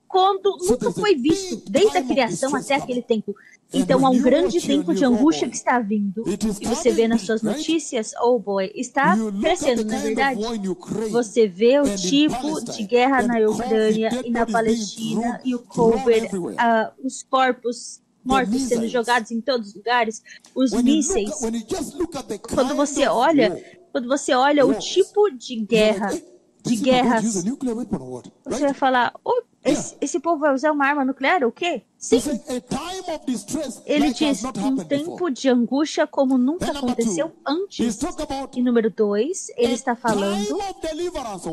quando nunca foi visto, desde a criação até aquele tempo. Então, há um grande tempo de angústia que está vindo. E você vê nas suas notícias, oh boy, está crescendo, não é verdade? Você vê o tipo de guerra na Ucrânia e na Palestina, e o COVID, os corpos mortos sendo jogados em todos os lugares, os mísseis. Quando você olha o tipo de guerras, você vai falar, oh, esse povo vai usar uma arma nuclear? O quê? Sim. Ele diz um tempo de angústia como nunca aconteceu antes. E número 2, ele está falando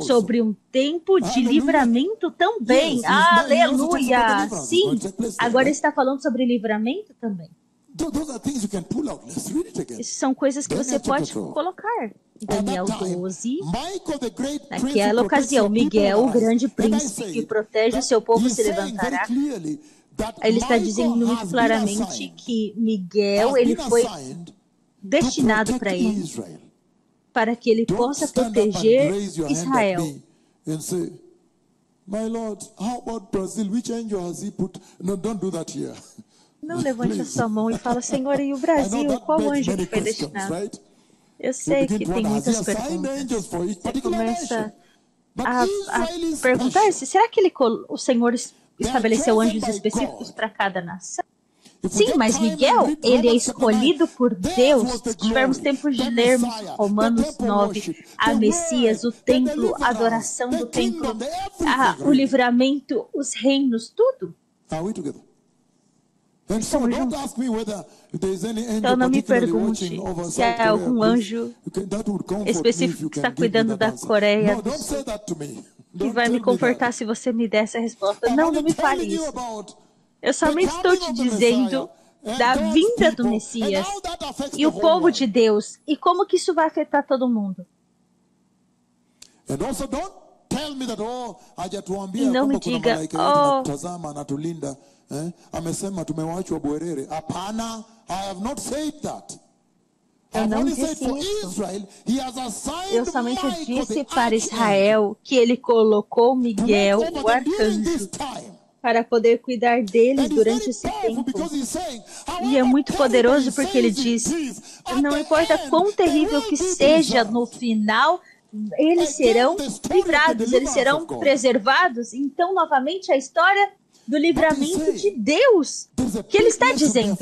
sobre um tempo de livramento também. Aleluia! Sim, agora ele está falando sobre livramento também. Isso são coisas que você pode colocar. Daniel 12, naquela ocasião, Miguel, o grande príncipe que protege o seu povo, se levantará. Ele está dizendo muito claramente que Miguel, ele foi destinado para que ele possa proteger Israel. Não levante a sua mão e fala, Senhor, e o Brasil, qual anjo que foi destinado? Eu sei que tem muitas perguntas. Você começa a perguntar, será que o Senhor estabeleceu anjos específicos para cada nação? Sim, mas Miguel, ele é escolhido por Deus. Se tivermos tempo de lermos Romanos 9, a Messias, o templo, a adoração do templo, o livramento, os reinos, tudo. Estamos juntos. Então não me pergunte se há algum anjo específico que está cuidando da Coreia do Sul que vai me confortar se você me der essa resposta. Não me fale isso. Eu somente estou te dizendo da vinda do Messias e o povo de Deus e como que isso vai afetar todo mundo. E não me diga, amesema tumewachwa bwerere. Hapana, I have not said that. Eu não disse isso. Eu somente disse para Israel que ele colocou Miguel, o arcanjo, para poder cuidar deles durante esse tempo. E é muito poderoso porque ele diz, não importa quão terrível que seja no final, eles serão livrados, eles serão preservados. Então, novamente, a história do livramento de Deus, que ele está dizendo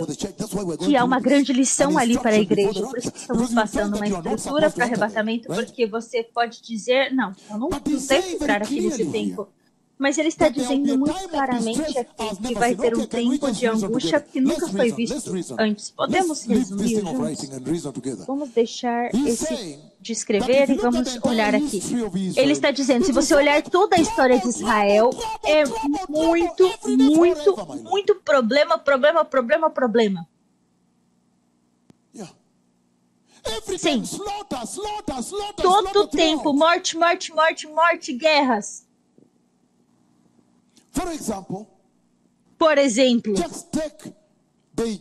que há uma grande lição ali para a igreja. Por isso que estamos passando uma estrutura para arrebatamento, porque você pode dizer, não, eu não sei entrar aqui nesse tempo. Mas ele está dizendo muito claramente aqui que vai ter um tempo de angústia que nunca foi visto antes. Podemos resumir juntos? Vamos deixar esse de escrever e vamos olhar aqui. Ele está dizendo, se você olhar toda a história de Israel, é muito problema. Sim. Todo o tempo, morte, guerras. Por exemplo,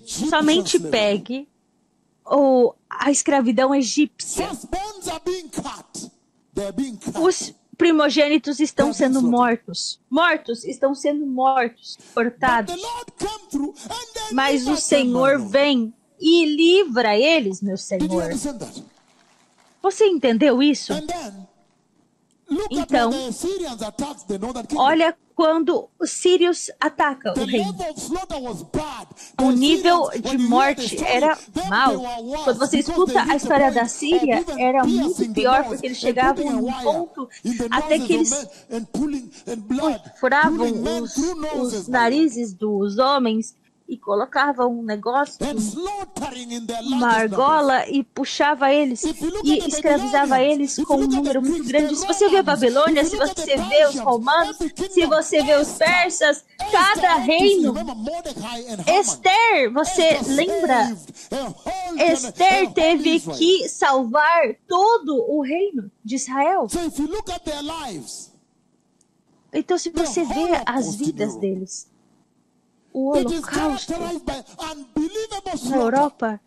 somente pegue a escravidão egípcia. Os primogênitos estão sendo mortos. Estão sendo mortos, cortados. Mas o Senhor vem e livra eles, meu Senhor. Você entendeu isso? Então, olha quando os sírios atacam o reino. O nível de morte era mau. Quando você escuta a história da Síria, era muito pior, porque eles chegavam num ponto até que eles furavam os narizes dos homens e colocavam um negócio, uma argola, e puxava eles e escravizava eles com um número muito grande. Se você vê a Babilônia, se você vê os romanos, se você vê os persas, cada reino. Esther, você lembra? Esther teve que salvar todo o reino de Israel. Então, se você vê as vidas deles, o Holocausto na Europa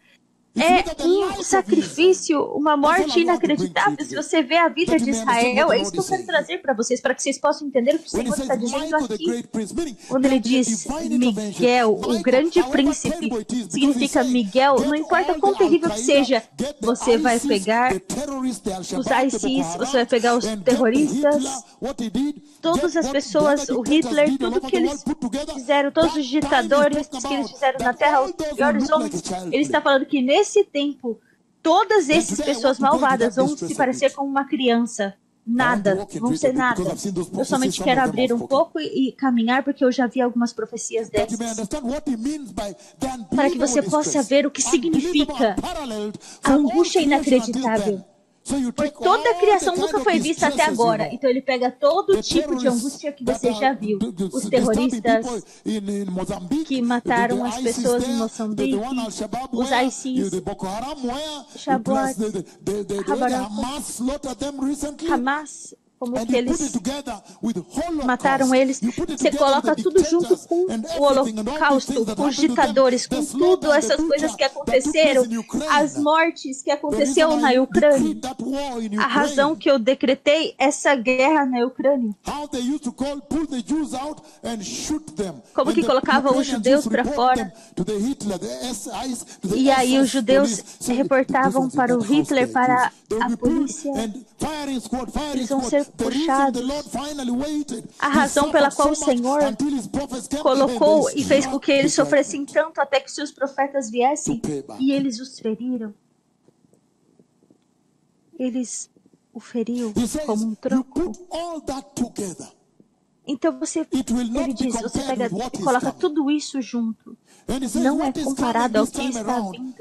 é um sacrifício, uma morte inacreditável. Se você vê a vida de Israel, é isso que eu quero trazer para vocês possam entender o que o Senhor está dizendo aqui. Quando ele diz Miguel, o grande príncipe, significa Miguel, não importa quão terrível que seja, você vai pegar os ISIS, você vai pegar os terroristas, todas as pessoas, o Hitler, tudo que eles fizeram, todos os ditadores que eles fizeram na Terra, os piores homens. Ele está falando que nesse tempo, todas essas pessoas malvadas vão se parecer com uma criança. Nada, vão ser nada. Eu somente quero abrir um pouco e caminhar, porque eu já vi algumas profecias dessas. Para que você possa ver o que significa a angústia inacreditável. Por toda a criação nunca foi vista até agora. Então ele pega todo tipo de angústia que você já viu. Os terroristas que mataram as pessoas em Moçambique, os ISIS, Shabbat, Hamas, como que eles mataram eles. Você coloca tudo junto com o Holocausto, com os ditadores, com tudo essas coisas que aconteceram, as mortes que aconteceu na Ucrânia, a razão que eu decretei essa guerra na Ucrânia. Como que colocavam os judeus para fora. E aí os judeus se reportavam para o Hitler, para a polícia. Eles vão ser puxados. A razão pela qual o Senhor colocou e fez com que eles sofressem tanto até que seus profetas viessem e eles os feriram. Eles o feriam como um tronco. Então ele diz, você pega e coloca tudo isso junto. Não é comparado ao que está vindo.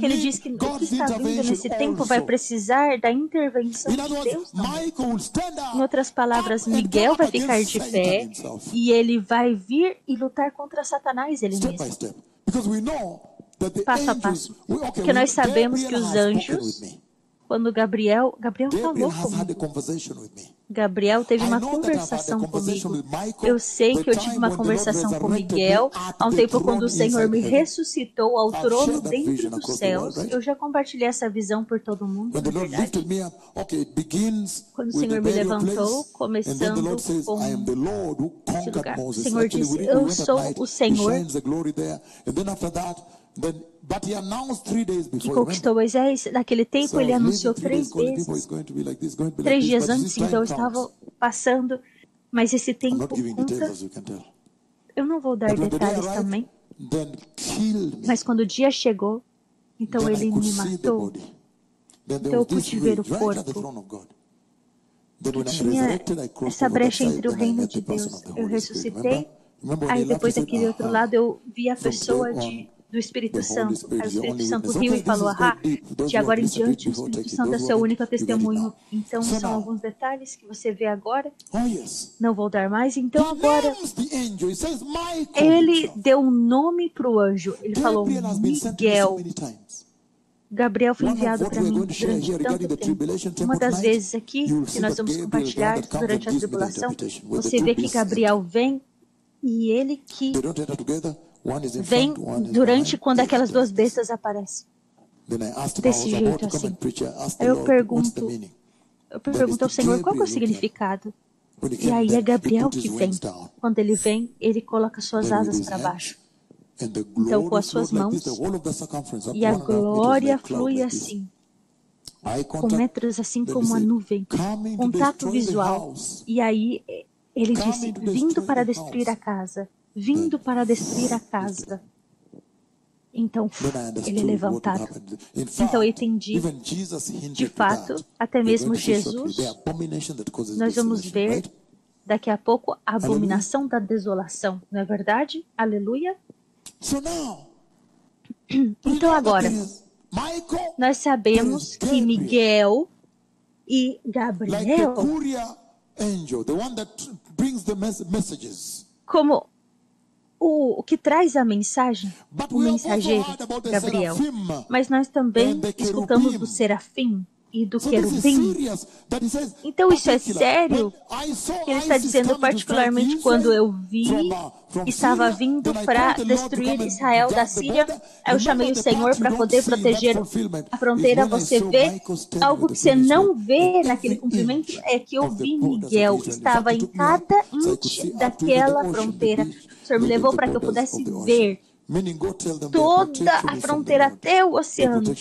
Ele diz que o que está vindo nesse tempo vai precisar da intervenção de Deus também. Em outras palavras, Miguel vai ficar de pé e ele vai vir e lutar contra Satanás ele mesmo. Passo a passo. Porque nós sabemos que os anjos, quando Gabriel falou comigo. Gabriel teve uma conversação comigo. Eu sei que eu tive uma conversação com Miguel há um tempo quando o Senhor me ressuscitou ao trono dentro dos céus. Eu já compartilhei essa visão por todo mundo, na verdade. Quando o Senhor me levantou, começando com esse lugar. O Senhor disse, eu sou o Senhor que conquistou Moisés. Naquele tempo ele anunciou 3 vezes. 3 dias antes, então eu estava passando, mas esse tempo conta. Eu não vou dar detalhes também, mas quando o dia chegou, então ele me matou. Então eu pude ver o corpo. E tinha essa brecha entre o reino de Deus. Eu ressuscitei, aí depois daquele outro lado eu vi a pessoa do Espírito Santo. Aí o Espírito Santo riu e falou, de agora em diante o Espírito Santo é seu único testemunho. Então são alguns detalhes que você vê agora. Não vou dar mais. Então agora ele deu um nome para o anjo. Ele falou Miguel. Gabriel foi enviado para mim durante tanto tempo. Uma das vezes aqui que nós vamos compartilhar durante a tribulação, você vê que Gabriel vem e ele que vem durante quando aquelas 2 bestas aparecem. Desse jeito assim. Aí eu pergunto ao Senhor qual que é o significado. E aí é Gabriel que vem. Quando ele vem, ele coloca suas asas para baixo. Então com as suas mãos. E a glória flui assim. com metros assim como a nuvem, contato visual. E aí ele disse, vindo para destruir a casa, vindo para destruir a casa. Então, ele é levantado. Então, eu entendi, de fato, até mesmo Jesus, nós vamos ver daqui a pouco a abominação da desolação, não é verdade? Aleluia. Então, agora, nós sabemos que Miguel e Gabriel, como o que traz a mensagem, o mensageiro, Gabriel. Mas nós também escutamos do serafim e do querubim. Então isso é sério? Ele está dizendo particularmente quando eu vi, estava vindo para destruir Israel da Síria, eu chamei o Senhor para poder proteger a fronteira. Você vê algo que você não vê naquele cumprimento, é que eu vi Miguel, estava em cada índice daquela fronteira. O Senhor me levou para que eu pudesse ver toda a fronteira até o oceano.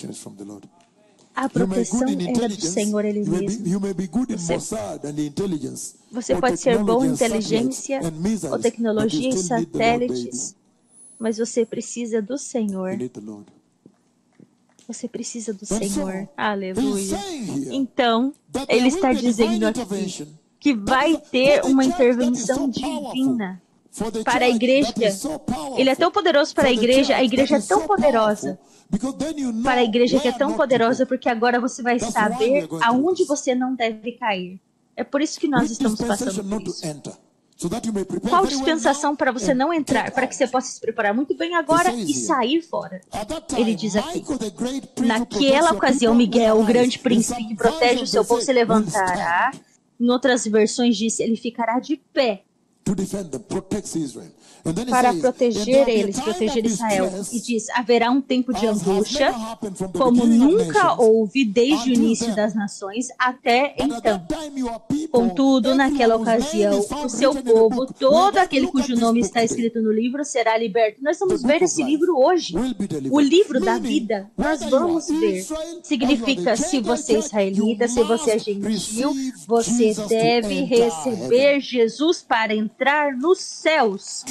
A proteção era do Senhor Ele mesmo. Você pode ser bom em inteligência ou tecnologia e satélites, mas você precisa do Senhor. Você precisa do Senhor. Aleluia. Então, Ele está dizendo aqui que vai ter uma intervenção divina para a igreja. Ele é tão poderoso para a igreja é tão poderosa para a igreja que é tão poderosa, porque agora você vai saber aonde você não deve cair. É por isso que nós estamos passando por isso. Qual dispensação para você não entrar, para que você possa se preparar muito bem agora e sair fora? Ele diz aqui, naquela ocasião, Miguel, o grande príncipe que protege o seu povo, se levantará. Em outras versões diz, ele ficará de pé para proteger eles, proteger Israel. E diz, haverá um tempo de angústia, como nunca houve desde o início das nações até então. Contudo, naquela ocasião, o seu povo, todo aquele cujo nome está escrito no livro, será liberto. Nós vamos ver esse livro hoje, o livro da vida. Nós vamos ver. Significa, se você é israelita, se você é gentil, você deve receber Jesus para entrar nos céus.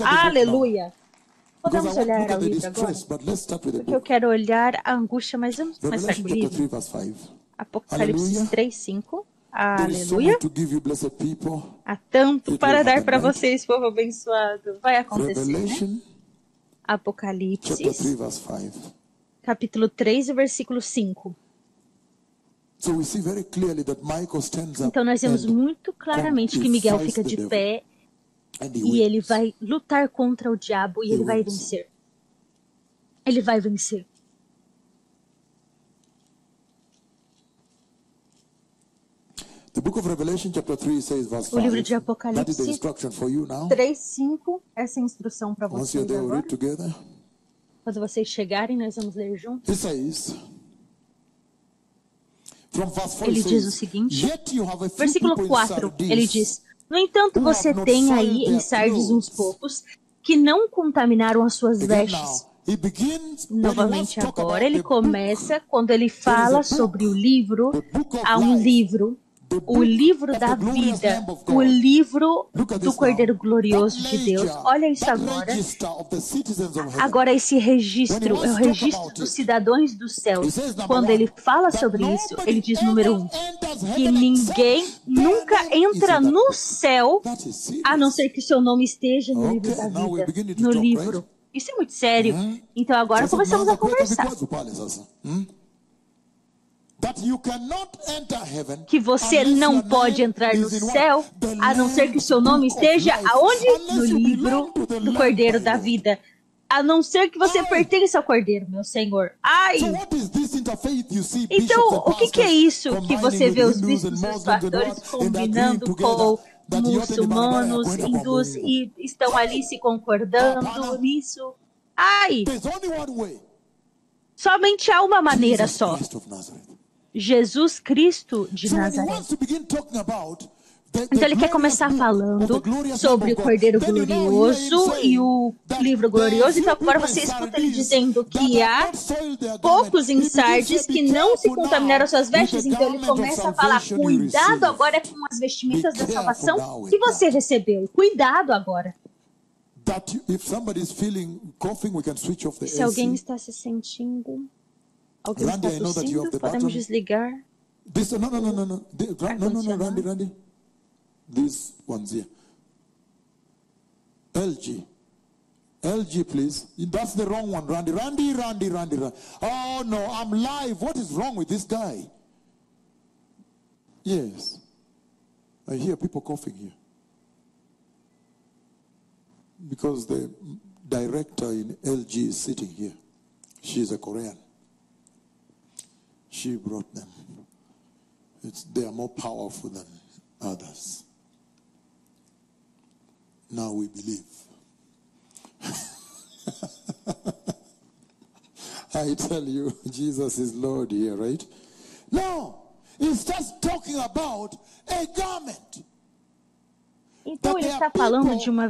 Aleluia! Podemos olhar ao livro agora? Porque eu quero olhar a angústia, mas vamos começar com o livro. Apocalipse 3:5. Aleluia! Há tanto para dar para vocês, povo abençoado. Vai acontecer, né? Apocalipse, capítulo 3, versículo 5. Então nós vemos muito claramente que Miguel fica de pé e ele vai lutar contra o diabo e ele vai vencer. Ele vai vencer. O livro de Apocalipse 3:5, essa é a instrução para vocês agora. Quando vocês chegarem, nós vamos ler juntos. Ele diz o seguinte, versículo 4, ele diz, no entanto, você tem aí em Sardes uns poucos que não contaminaram as suas vestes. Novamente agora, ele começa, quando ele fala sobre o livro, há um livro, o livro da vida, o livro do Cordeiro Glorioso de Deus. Olha isso agora. Agora esse registro é o registro dos cidadãos dos céus. Quando ele fala sobre isso, ele diz, número 1, que ninguém nunca entra no céu, a não ser que seu nome esteja no livro da vida, no livro. Isso é muito sério. Então agora começamos a conversar. Que você não pode entrar no céu, a não ser que o seu nome esteja aonde? No livro do Cordeiro da Vida. A não ser que você pertença ao Cordeiro, meu Senhor. Ai! Então, o que é isso que você vê os bispos e os pastores combinando com muçulmanos, hindus, e estão ali se concordando nisso? Ai! Somente há uma maneira só. Jesus Cristo de Nazaré. Então ele quer começar falando sobre o Cordeiro Glorioso e o livro glorioso. Então agora você escuta ele dizendo que há poucos em Sardes que não se contaminaram suas vestes. Então ele começa a falar, cuidado agora com as vestimentas da salvação que você recebeu. Cuidado agora. Se alguém está se sentindo, alguém está tossindo, podemos desligar. Randy. These ones here. LG, please. That's the wrong one, Randy. Randy. Oh, no, I'm live. What is wrong with this guy? Yes. I hear people coughing here. Because the director in LG is sitting here. She's a Korean. She brought them. They are more powerful than others. Now we believe. I tell you, Jesus is Lord here, right? No, he starts talking about a garment. Então ele está falando de uma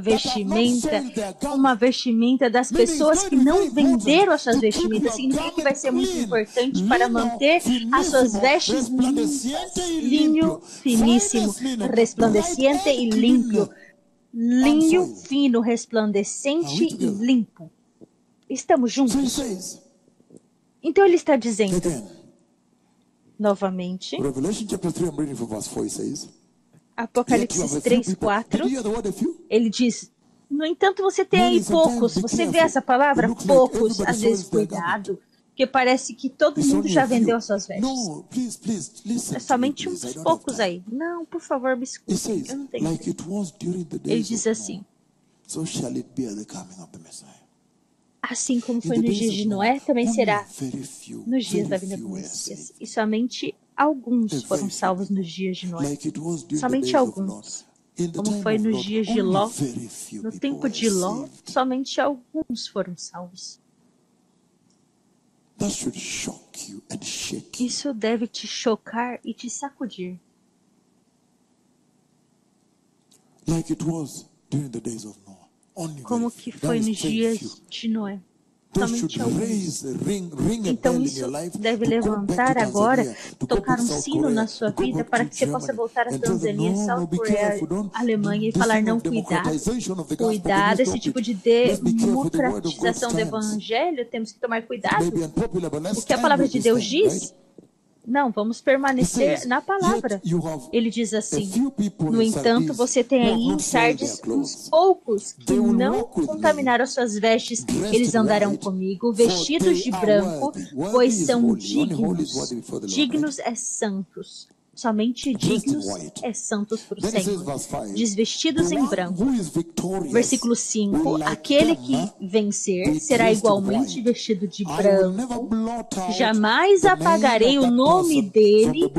vestimenta das pessoas que não venderam as suas vestimentas. Significa que vai ser muito importante para manter as suas vestes limpas, linho finíssimo, resplandeciente e limpo. Linho fino, resplandecente e limpo. Estamos juntos. Então ele está dizendo, novamente, Apocalipse 3, 4, ele diz, no entanto você tem aí poucos, você vê essa palavra? Poucos, às vezes cuidado, porque parece que todo mundo já vendeu as suas vestes. É somente uns poucos aí. Não, por favor, me escute, eu não tenho tempo. Ele diz assim, assim como foi nos dias de Noé, também será nos dias da vinda do Messias. E somente alguns foram salvos nos dias de Noé. Somente alguns. Como foi nos dias de Ló. No tempo de Ló, somente alguns foram salvos. Isso deve te chocar e te sacudir. Como que foi nos dias de Noé. Somente alguns. Então isso deve levantar agora, tocar um sino na sua vida para que você possa voltar à Tanzânia, South Korea, Alemanha e falar, não, cuidado, esse tipo de democratização do evangelho, temos que tomar cuidado. O que a palavra de Deus diz? Não, vamos permanecer na palavra. Ele diz assim, no entanto, você tem aí em Sardes uns poucos que não contaminaram suas vestes. Eles andarão comigo, vestidos de branco, pois são dignos. Dignos é santos. Somente dignos é santos para o Senhor. Desvestidos em branco. Versículo 5. Aquele que vencer será igualmente vestido de branco. Jamais apagarei o nome dele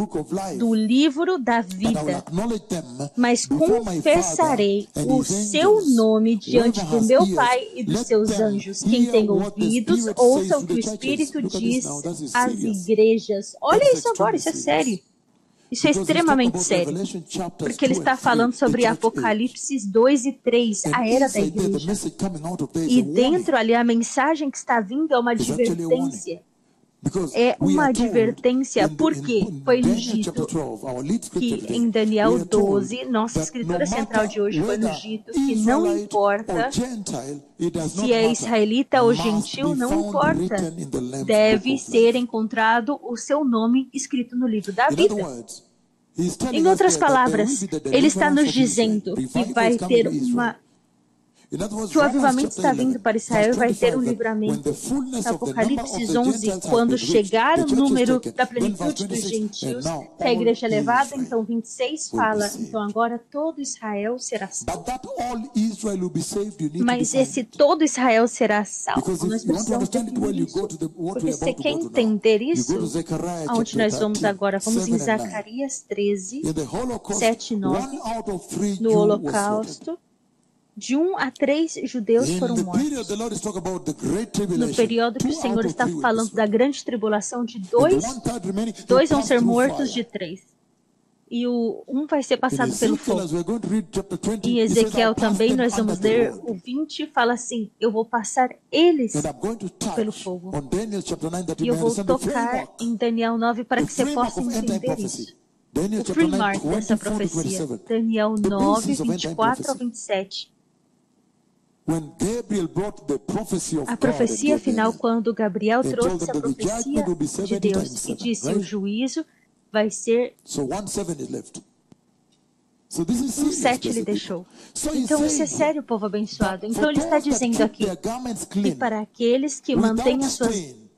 do livro da vida, mas confessarei o seu nome diante do meu Pai e dos seus anjos. Quem tem ouvidos, ouça o que o Espírito diz às igrejas. Olha isso agora, isso é sério. Isso é extremamente sério, porque ele está falando sobre Apocalipse 2 e 3, a era da igreja. E dentro ali, a mensagem que está vindo é uma advertência. É uma advertência porque foi nos dito que em Daniel 12, nossa escritura central de hoje foi nos dito que não importa se é israelita ou gentil, não importa, deve ser encontrado o seu nome escrito no livro da vida. Em outras palavras, ele está nos dizendo que vai ter que o avivamento está vindo para Israel e vai ter um livramento. Apocalipse 11, quando chegar o número da plenitude dos gentios, que a igreja é levada, então 26 fala, então agora todo Israel será salvo. Mas esse todo Israel será salvo. Nós precisamos definir isso. Porque você quer entender isso, aonde nós vamos agora? Vamos em Zacarias 13, 7 e 9, no Holocausto. De 1 a 3 judeus foram mortos. No período que o Senhor está falando da grande tribulação, de dois vão ser mortos de 3. e um vai ser In passado pelo Ezekiel, as fogo. we're going to read chapter 20, Em he says, Ezequiel "I'll pass também them nós vamos under the ler rod." o 20, fala assim, eu vou passar eles And I'm going to pelo touch fogo. on Daniel chapter 9 that E you eu may vou understand the tocar framework, em Daniel 9 para the que você framework possa of end time entender prophecy. isso. Daniel O chapter 9, framework dessa 24 to profecia. 27. Daniel The 9, basis of end time 24 a prophecy. 27. When Gabriel brought the prophecy of A God and profecia gave final, Daniel, quando Gabriel and told trouxe them a that the profecia judgment will be de 70 Deus times e 7, disse, o right? juízo vai ser So 1/7 is left. So this is um serious, 7 ele blessed deixou. people. So he's Então isso é saying sério, povo abençoado. that Então for ele está those that dizendo keep aqui their garments que clean, para aqueles que mantêm without as suas stain,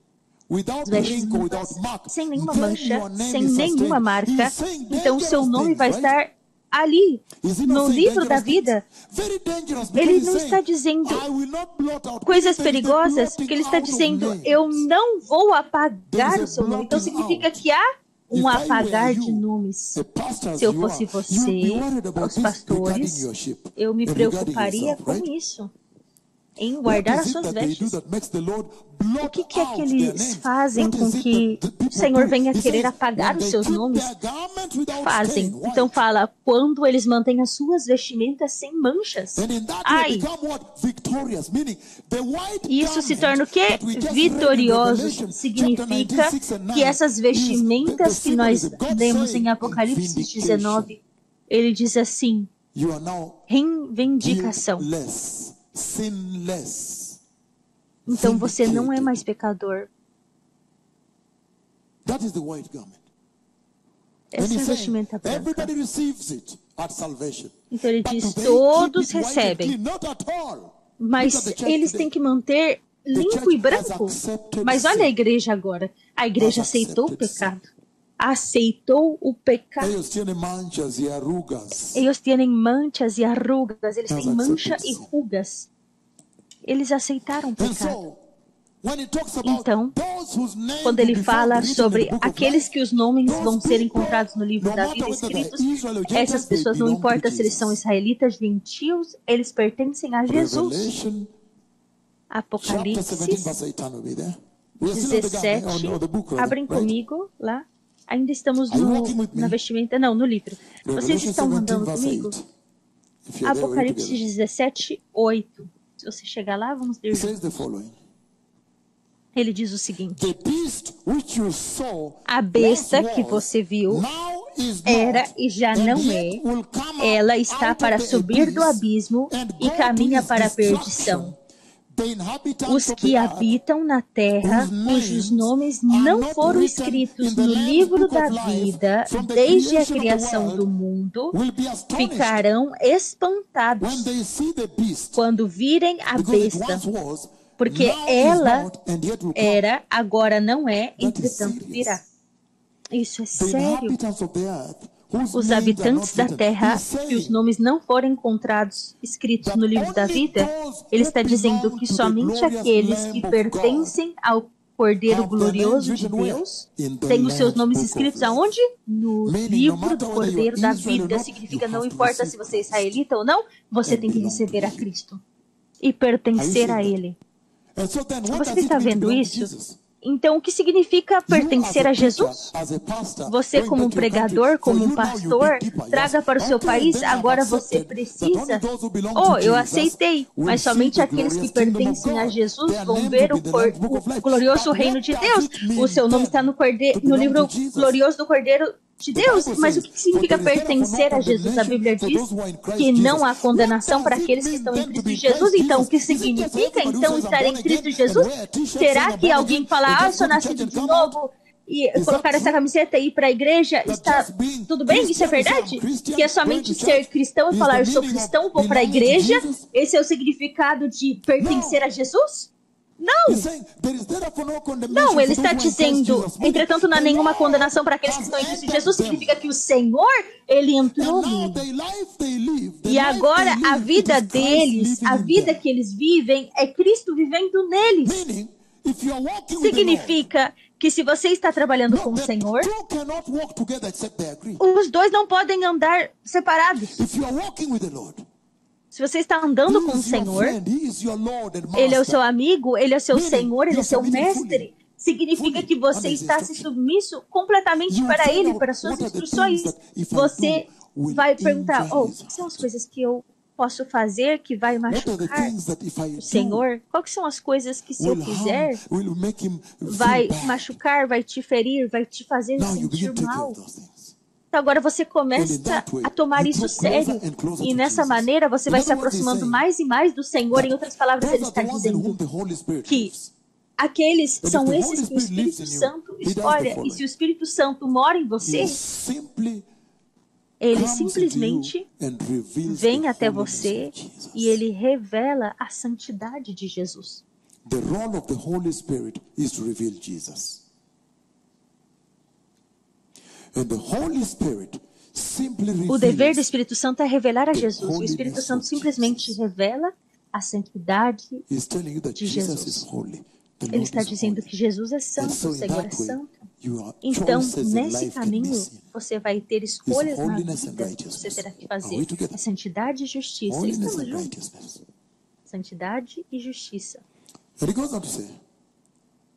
without vestes wrinkle, limpas, without mark, sem nenhuma then mancha, your name sem is nenhuma sustained. marca, He's saying então seu dangerous nome things, vai right? estar ali, Is he not no saying livro da dangerous things? vida. Very dangerous, because Ele he's não saying, está dizendo I will not blot out. coisas There is the perigosas, blotting porque ele está out of dizendo, names. eu não vou There apagar is a o seu nome. Então blotting significa out. que há If um I were apagar de you, nomes. a pastor as Se eu you fosse are, you would be você, worried about os this regarding pastores, your sheep eu me and regarding preocuparia yourself, com right? isso, em What guardar is as it suas that they do vestes. that makes the Lord O blot que é que out their eles names? fazem What com is it que that the o people Senhor do? venha He querer says, apagar when os they seus keep nomes? their garment without Fazem. stain, Então white. fala, quando eles mantêm as suas vestimentas sem manchas. And in that Ai, way become what? Victorious, meaning the white isso se garment torna o quê? that we just read in Vitoriosos. Revelation, Significa chapter 19, 6 and 9, que essas is vestimentas the que nós symbolism. God lemos saying em Apocalipse vindication. 19, ele diz assim, You are now reivindicação. guiltless, sinless. Então você não é vindicated. mais pecador. That is the white garment. And Essa é he's a saying, vestimenta branca. everybody receives it at salvation. Então ele But diz, do they todos keep it white and recebem. clean? Not at all. Mas Look at the church eles today. têm que manter limpo e branco. Mas olha a igreja agora. A igreja aceitou o pecado. Aceitou o pecado. Ellos tienen manchas y arrugas. Eles têm manchas e arrugas. Eles têm Elas mancha aceitam e sim. rugas. Eles aceitaram o And pecado. so, when he talks about Então, those whose names quando will ele be fala found written in sobre the book of aqueles life, que os nomes those vão ser people, encontrados no livro no da matter vida whether they're escritos, Israel or Gentiles, essas they pessoas, não belong to importa se eles são Jesus. israelitas, gentios, eles pertencem a Jesus. Revelation chapter 17, Apocalipse verse 8 will be there. We are still on the 17, garment, or the book, rather, abrem right? comigo lá. Ainda estamos Are you walking with me? na vestimenta, não, no livro. Vocês Revelation estão 17, andando verse comigo? 8. If you're there, we're Apocalipse together. 17, 8. Se você chegar lá, vamos ler It juntos. says the following. Ele diz o seguinte: The beast which you saw a besta once que was, você viu now is era not, e já and não yet é. will come Ela está out para of the subir do abyss abismo and e go caminha to para a his perdição. destruction. The inhabitants Os of que the earth, habitam na terra, cujos nomes não foram escritos no livro da vida desde a criação do mundo, will be astonished ficarão when espantados they see the beast, quando virem a because it besta, once was, porque now is ela not, and yet will come. era, agora não é, That is entretanto serious. virá. Isso é The sério. inhabitants of the earth, whose Os names are habitantes not da written. terra, He's saying que os nomes não foram encontrados escritos no livro da vida, ele está dizendo que somente aqueles que pertencem ao Cordeiro Glorioso de Deus têm os seus nomes escritos aonde? No livro do Cordeiro da vida. Significa, não importa se você é israelita ou não, você tem que receber a Cristo e pertencer a Ele. And so then, what Você does it está mean to vendo belong to isso? Jesus? Então, o que significa pertencer You a as a preacher, Jesus? as a pastor, Você, going como um back to your country, pregador, como for um you now you pastor, dig deeper, traga yes. para o seu Okay, país, then I've agora você accepted that precisa. only those who belong Oh, to eu Jesus aceitei, will mas see somente the aqueles que glorious kingdom of pertencem a God. Jesus Their vão names ver will be in the Lamb's Book of Life. glorioso But reino what de does Deus. it mean O seu nome está no, to no belong livro to Jesus? glorioso do Cordeiro de Deus. Mas o que significa pertencer a Jesus? A Bíblia diz que não há condenação para aqueles que estão em Cristo Jesus. Então, o que significa, então, estar em Cristo Jesus? Será que alguém fala, eu sou nascido de novo, e colocar essa camiseta e ir para a igreja, está tudo bem? Isso é verdade? Que é somente ser cristão e falar, eu sou cristão, vou para a igreja? Esse é o significado de pertencer a Jesus? Não! Não, ele está dizendo, entretanto, não há nenhuma condenação para aqueles que estão em Cristo Jesus. Significa que o Senhor, ele entrou nele. E agora a vida deles, a vida que eles vivem, é Cristo vivendo neles. Significa que se você está trabalhando com o Senhor, os dois não podem andar separados. Se você está andando com o Senhor, Ele é o seu amigo, Ele é o seu Senhor, Ele é seu mestre. significa que você está se submisso completamente para Ele, para suas instruções. Você vai perguntar, o que são as coisas que eu posso fazer que vai machucar o Senhor? Quais são as coisas que se eu fizer vai machucar, vai te ferir, vai te fazer sentir mal? Então agora você começa a tomar isso sério. E nessa maneira você vai se aproximando mais e mais do Senhor. Em outras palavras, Ele está dizendo que aqueles são esses que o Espírito Santo escolhe. E se o Espírito Santo mora em você, Ele simplesmente vem até você e Ele revela a santidade de Jesus. The role of the Holy Spirit is to reveal Jesus. And the Holy Spirit simply O dever do reveals Espírito Santo é revelar a Jesus. O Espírito Santo simplesmente revela a santidade He's telling you that de Jesus Jesus. is holy. The Ele Lord está is dizendo holy. que Jesus é And santo, so o in Senhor é that way, santo. your Então, choices in nesse life can be caminho, seen. você vai ter escolhas na holiness and vida que righteousness. você terá que Are we fazer. together? É santidade e justiça. Holiness Estamos and juntos. righteousness. Santidade e justiça. And he goes on to say,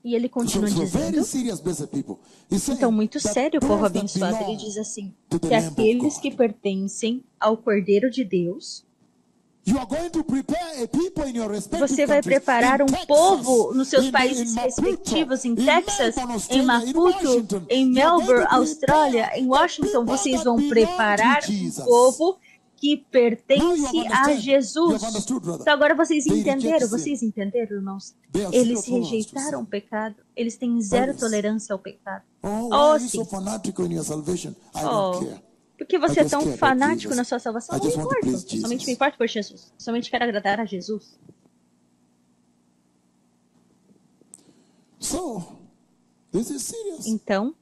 E ele continua so very dizendo, serious, blessed people. He's saying então, muito that sério, povo those that abençoado. Ele belong diz assim, to the que Lamb of aqueles God, que pertencem ao Cordeiro de Deus, you are going to prepare a people in your respective você vai countries, preparar in um Texas, povo nos seus in países Maputo, respectivos, em in Texas, Melbourne, em Australia, in Maputo, Washington. em You are going Melbourne, to Austrália, prepare em a Washington. people Vocês that vão belong preparar to um Jesus. povo que Now you pertence have a understood. You Jesus. have understood, brother. Então agora vocês They reject entenderam? sin. Vocês entenderam, irmãos? They have Eles zero tolerance to rejeitaram o sin. pecado. Eles têm zero yes. tolerância ao pecado. Oh, why Oh, are you sim. so fanatical in your salvation? I don't Oh, care. por que você I é just tão care about fanático Jesus. na sua salvação? I Eu não just me want to importo. please Eu somente me Jesus. importo por Jesus. Eu somente quero agradar a Jesus. So, this is serious. Então,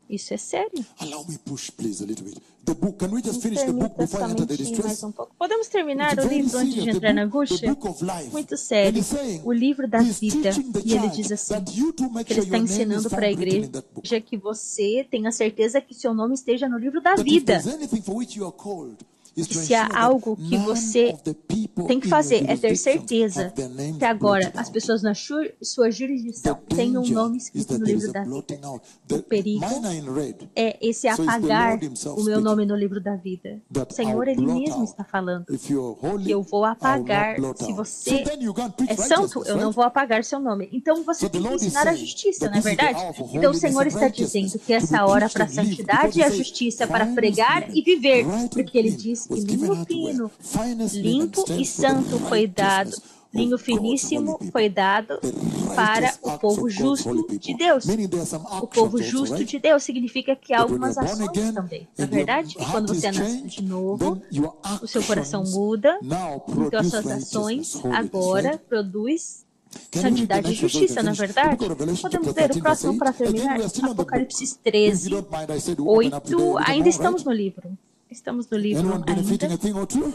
isso é sério. Allow me push, please, a little bit. The book. Can we just finish the book Permita before I enter the somente mais distress? um pouco. Podemos terminar It's o very livro antes de serious. entrar na The angústia? book of life. Muito And sério. he's saying, O livro da he's vida. teaching the E ele church diz assim, that you to make que ele sure está your name is ensinando para a found written in that book. igreja que você tenha certeza que seu nome esteja no livro da That if vida. there's anything for which you are called, is to Se há ensure algo that que none você of the people tem que in your fazer é ter jurisdiction certeza have their names que agora blotted as out. pessoas na sua jurisdição The tenham um danger nome is escrito that no there is livro a da vida. blotting out. O perigo Mine are in red. é esse So it's the apagar Lord himself o meu speaking. nome no livro da vida. That O Senhor, I'll Ele blot mesmo out. está falando If you're holy, que eu vou I'll not apagar. blot Se out. você So then you can't preach é santo, righteousness, eu não right? vou apagar seu nome. Então você So the tem que Lord is ensinar a saying justiça, that não é this is the verdade? hour for Então o holiness Senhor and está righteousness, dizendo que essa to be hora preached para a and lived, santidade e a because he justiça says, para finest pregar linen, e viver. right and Porque ele clean, diz que was given linho her to wear. fino, Finest linen limpo e stands for the santo foi dado, righteousness linho of God's holy finíssimo people. foi dado The para righteous o acts povo of God's justo holy de people. Deus. Meaning there are some O povo actions also, justo right? de Deus significa que há That when algumas you're born ações again também. Na and your verdade, heart quando você is nasce changed, de novo, then your o seu coração actions muda, now então as produce suas righteousness, ações holiness, agora right? produz Can we read the santidade e next verse so we justiça, can não é finish? The verdade? book of Revelation, Podemos chapter ler o 13, verse próximo 8. para Again, terminar. we are still on the book. Apocalipse If you 13, don't mind, I said we open up today a 8. little Ainda more, estamos right? no livro. Estamos no livro Anyone benefiting ainda. a thing or two?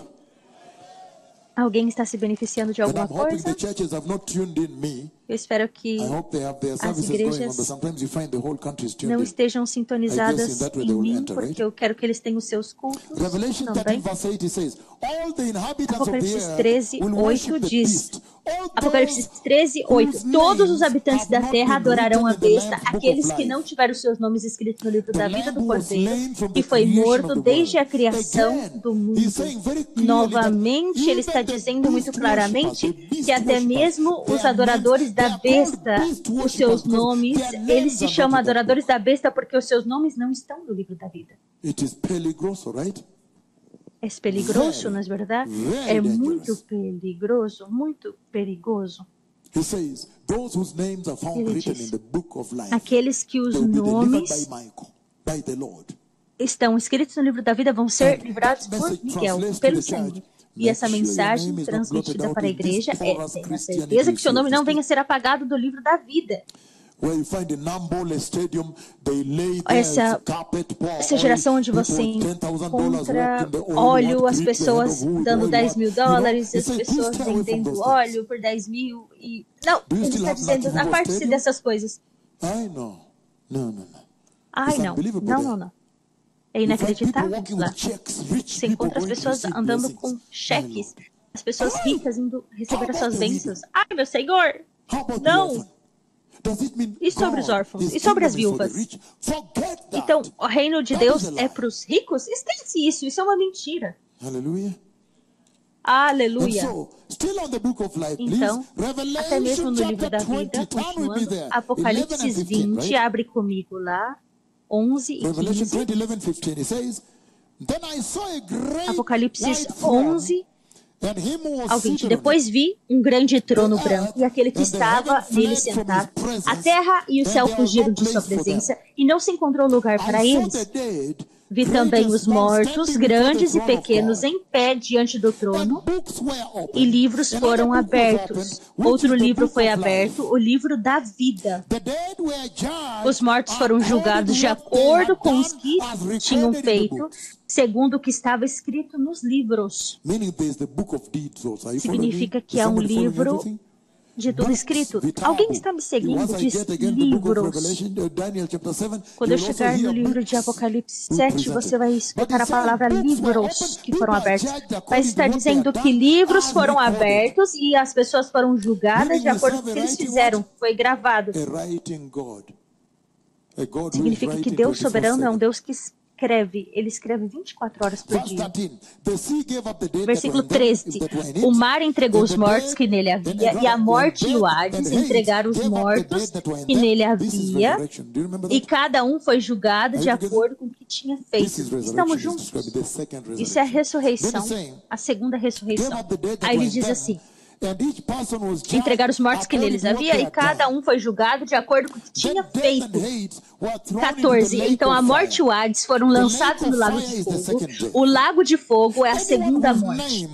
Alguém está se beneficiando de And alguma I'm hoping coisa? the churches have not tuned in me. Eu espero que I hope they have their as services going on, but igrejas sometimes you find the whole country is tuned não in. estejam I guess in sintonizadas that way em they will mim, enter, right? porque eu quero que eles tenham os seus cultos Revelation 13 também. verse 8 it says, all the inhabitants of the Apocalipse earth 13, will 8 worship the diz, beast. All Apocalipse those 13, 8. whose Todos os names habitantes have da not terra been adorarão a written in the besta, Lamb's book of aqueles que life. não tiveram os seus nomes escritos no livro The da vida do Lamb was Cordeiro, slain from que the foi creation morto of the desde a world. criação Again, do mundo. he's saying very clearly Novamente, that ele está even the dizendo muito beast claramente worshippers, the beast que até worshippers, mesmo os their adoradores names, da they are called besta, beast os worshippers seus because nomes, their names eles se are chamam not in that adoradores book. da besta porque os seus nomes não estão no livro da vida. It is peligroso, right? É peligroso, não é verdade? Very É dangerous. muito perigoso, muito perigoso. He says, those whose names are found Ele written diz, in the book of life, aqueles que os they will be delivered nomes by Michael, by the Lord. estão escritos no livro da vida vão ser And livrados that por message Miguel, translates pelo to the church. Senhor. E Make essa sure your mensagem name is not blotted transmitida out para a in this igreja é: porous tenha Christianity certeza you que seu see nome of não this venha day. a ser apagado do livro da vida. Where you find in Nambole Stadium, they lay there Essa carpet, pour Essa oil, geração onde people você $10,000 walk encontra in the oil, óleo, what as greet the hand pessoas of who, dando oil, $10 mil, what, you know? He as said, please pessoas stay away from vendendo those óleo things. por 10 mil e... Não, Do you ele still está have dizendo, Nati River aparte-se Stadium? dessas coisas. I know. No. Ai, It's não, unbelievable não, there. não, não. É You find people inacreditável walking lá. with checks, rich Você people encontra as going to pessoas receive andando blessings. com My cheques, Lord. as pessoas Ai! ricas indo receber How as about suas the bênçãos. women? Ai, meu Senhor! How about the Não! orphan? E sobre os órfãos? E sobre as viúvas? Então, o reino de Deus é para os ricos? Esquece isso, isso é uma mentira. Aleluia. Aleluia. Então, até mesmo no livro da vida, continuando, Apocalipse 20, abre comigo lá, 11 e 15. Apocalipse 11 ao 20. Depois vi um grande trono branco e aquele que estava nele sentado. A terra e o céu fugiram de sua presença e não se encontrou lugar para eles. Vi também os mortos, grandes e pequenos, em pé diante do trono, e livros foram abertos. Outro livro foi aberto, o livro da vida. Os mortos foram julgados de acordo com os que tinham feito, segundo o que estava escrito nos livros. Significa que há um livro de tudo escrito. Alguém está me seguindo? Diz livros. Quando eu chegar no livro de Apocalipse 7, você vai escutar a palavra livros que foram abertos. Vai estar dizendo que livros foram abertos e as pessoas foram julgadas de acordo com o que eles fizeram. Foi gravado. Significa que Deus soberano é um Deus que escreve. Ele escreve 24 horas por dia. Versículo 13. O mar entregou os mortos que nele havia, e a morte e o Hades entregaram os mortos que nele havia, e cada um foi julgado de acordo com o que tinha feito. Estamos juntos. Isso é a ressurreição, a segunda ressurreição. Aí ele diz assim: entregaram os mortos que neles havia, e cada um foi julgado de acordo com o que tinha feito. 14. Então a morte e o Hades foram lançados no lago de fogo. O lago de fogo é a segunda morte.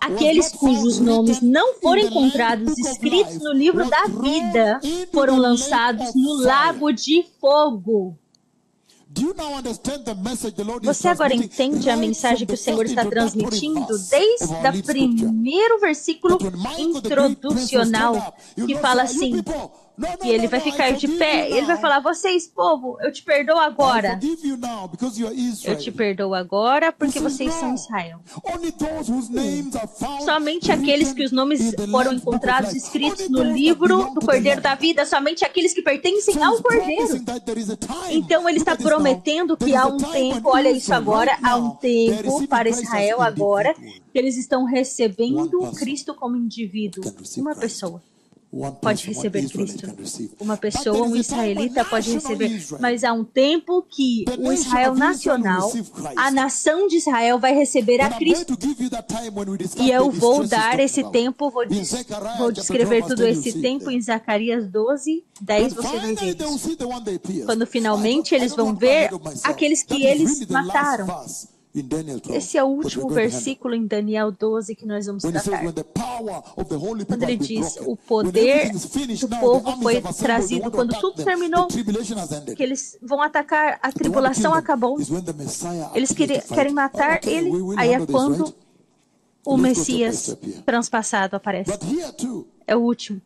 Aqueles cujos nomes não foram encontrados escritos no livro da vida foram lançados no lago de fogo. Você agora entende a mensagem que o Senhor está transmitindo desde o primeiro versículo introducional, que fala assim, e ele vai ficar de pé, ele vai falar: vocês, povo, eu te perdoo agora. Eu te perdoo agora porque vocês são Israel. Somente aqueles que os nomes foram encontrados escritos no livro do Cordeiro da Vida, somente aqueles que pertencem ao Cordeiro. Então ele está prometendo que há um tempo, olha isso agora, há um tempo para Israel agora, que eles estão recebendo Cristo como indivíduo, uma pessoa. Pode receber Cristo. Uma pessoa, um israelita pode receber. Mas há um tempo que o Israel nacional, a nação de Israel vai receber a Cristo. E eu vou dar esse tempo, vou descrever todo esse tempo em Zacarias 12, 10, você vai ver isso. Quando finalmente eles vão ver aqueles que eles mataram. Esse é o último versículo em Daniel 12 que nós vamos tratar. Quando ele diz, o poder do povo foi trazido, quando tudo terminou, que eles vão atacar, a tribulação acabou, eles querem matar ele, aí é quando o Messias transpassado aparece. É o último.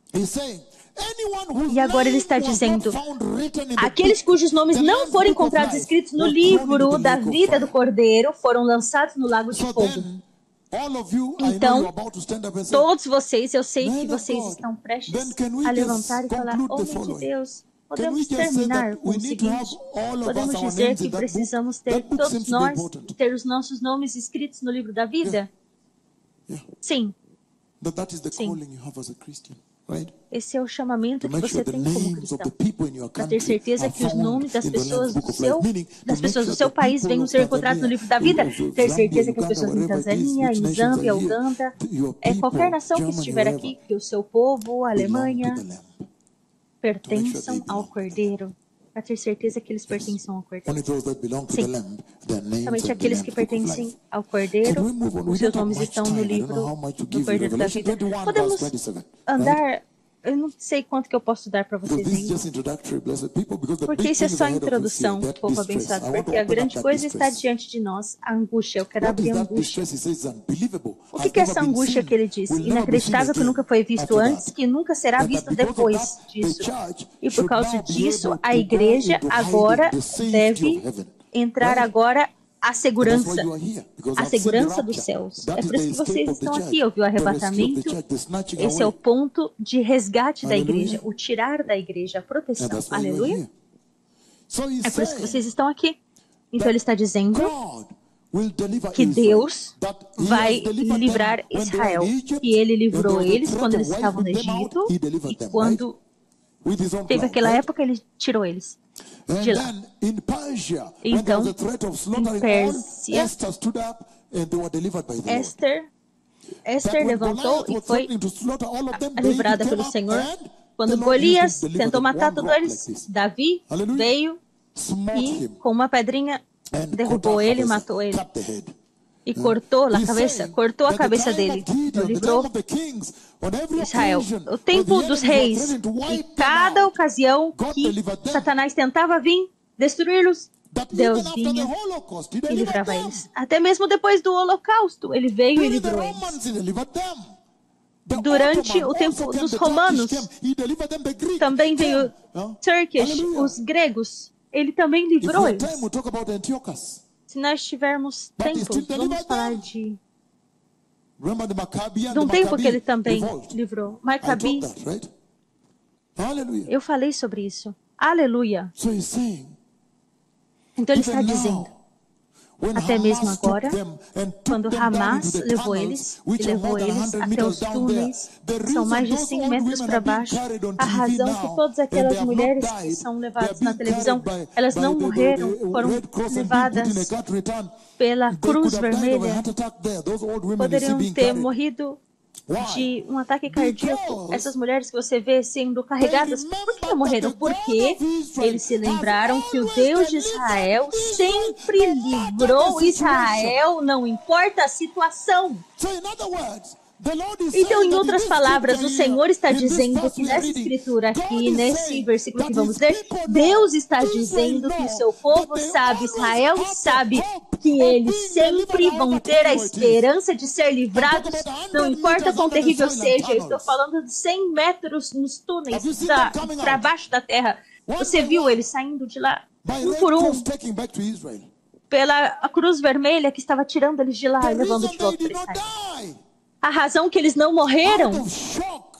E agora ele está dizendo, aqueles cujos nomes não foram encontrados escritos no livro da vida do Cordeiro foram lançados no lago de fogo. Então, todos vocês, eu sei que vocês estão prestes a levantar e falar: homem de Deus, podemos terminar com o seguinte, podemos dizer que precisamos ter todos nós, ter os nossos nomes escritos no livro da vida? Sim. Sim. Esse é o chamamento que você tem como cristão, para ter certeza que os nomes das pessoas do seu país venham ser encontrados no livro da vida, ter certeza que as pessoas em Tanzânia, em Zâmbia, Uganda, qualquer nação que estiver aqui, que o seu povo, a Alemanha, pertençam ao Cordeiro, para ter certeza que eles pertencem ao Cordeiro. Sim. Somente aqueles que pertencem ao Cordeiro, os seus nomes estão no livro do Cordeiro da Vida. Podemos andar, eu não sei quanto que eu posso dar para vocês ainda, porque isso é só a introdução, povo abençoado, porque a grande coisa está diante de nós, a angústia. Eu quero abrir a angústia. O que é essa angústia que ele disse? Inacreditável, que nunca foi visto antes, que nunca será visto depois disso. E por causa disso, a igreja agora deve entrar agora a segurança, That's why you are here, because a I've seen the segurança dos rapture. céus. That É is por the isso que escape vocês of the estão church, aqui. Ouviu o the rescue of arrebatamento? the church, the snatching Esse é o away. ponto de resgate da Aleluia. igreja, o tirar da igreja, a And proteção. that's why you are Aleluia. here. So he's É por isso que saying vocês estão aqui. Então ele está dizendo God will deliver que Israel, Deus that he vai has delivered livrar them when they were Israel. in Egypt, E ele when livrou there was a eles threat quando of eles estavam no wiping them out, Egito he delivered e them, quando right? With his own teve cloud, aquela right? época, ele tirou eles And de lá. then in Persia, when there Então, was a threat of em slaughtering all, Pérsia, Esther stood up and they were delivered by the Lord. Esther That when levantou Goliath e was foi threatening to slaughter all of them, livrada David pelo came up Senhor. and the Quando Lord Golias used to deliver tentou them. matar One todos rock eles, like this. Davi Hallelujah. veio Smote e him com uma pedrinha and derrubou cut ele e off matou ele. cut the head. E cortou a He's cabeça, saying cortou a that the cabeça time dele. of Gideon, Então the time livrou of the kings, on every Israel. occasion, O when tempo the dos enemies were reis. threatening to E wipe them cada out, ocasião God que delivered them. Satanás tentava vir destruí-los, That even Deus after the vinha Holocaust, he e delivered livrava them. eles. Até mesmo depois do Holocausto, ele veio e During the livrou eles. Romans, he delivered them. The Durante Ottoman o also tempo came, dos the romanos, Turkish came, he delivered them, the Greek também came. veio Turkish, Hallelujah. os gregos, ele também If we livrou have time, eles. we'll talk about Antiochus. Se nós tivermos But he tempos, still vamos delivered falar them. de Remember the Maccabean, um the tempo que ele Maccabi também revolt. livrou. I taught Maccabi, that, right? Hallelujah. eu falei sobre isso. Aleluia. So he's saying, Então ele está even dizendo, now, when até mesmo Hamas took agora, them and took quando them down Hamas into the levou tunnels, eles e which are levou more than eles 100 até meters os down there, túneis, the são reason mais de those 100 old metros women para are being baixo, carried on a TV razão que now, todas and aquelas they have not mulheres que died, são they are levadas na being televisão, carried elas by não the morreram, foram Red Cross and being put in a levadas cat return. pela They Cruz could have died of a Vermelha, heart attack there. Those old women you see poderiam being ter carried. morrido Why? de um ataque cardíaco. Because Essas mulheres que você vê sendo carregadas, por que não morreram? Porque eles se lembraram que o Deus de Israel sempre livrou Israel, não importa a situação. So in other words, the Lord is Então, saying em that outras in this palavras, o scripture Senhor está here, in this dizendo verse que we are nessa reading, escritura God aqui, is nesse saying versículo that que vamos his ler, people know, Deus está Israel dizendo que know o seu that povo they sabe, always Israel have the sabe hope que of eles being sempre delivered, vão however ter a terrible it is. esperança de ser livrados, I'm talking about não 100 importa meters quão under the terrível soil and seja. Eu estou tunnels. falando de 100 metros nos túneis Have you seen them coming para out? baixo da terra. One Você by viu one. eles saindo de lá, By um Red por um, Cross taking back to Israel. pela a Cruz Vermelha que estava tirando eles de lá The e levando reason de they volta did para not Israel. die, A razão que eles não out morreram of shock.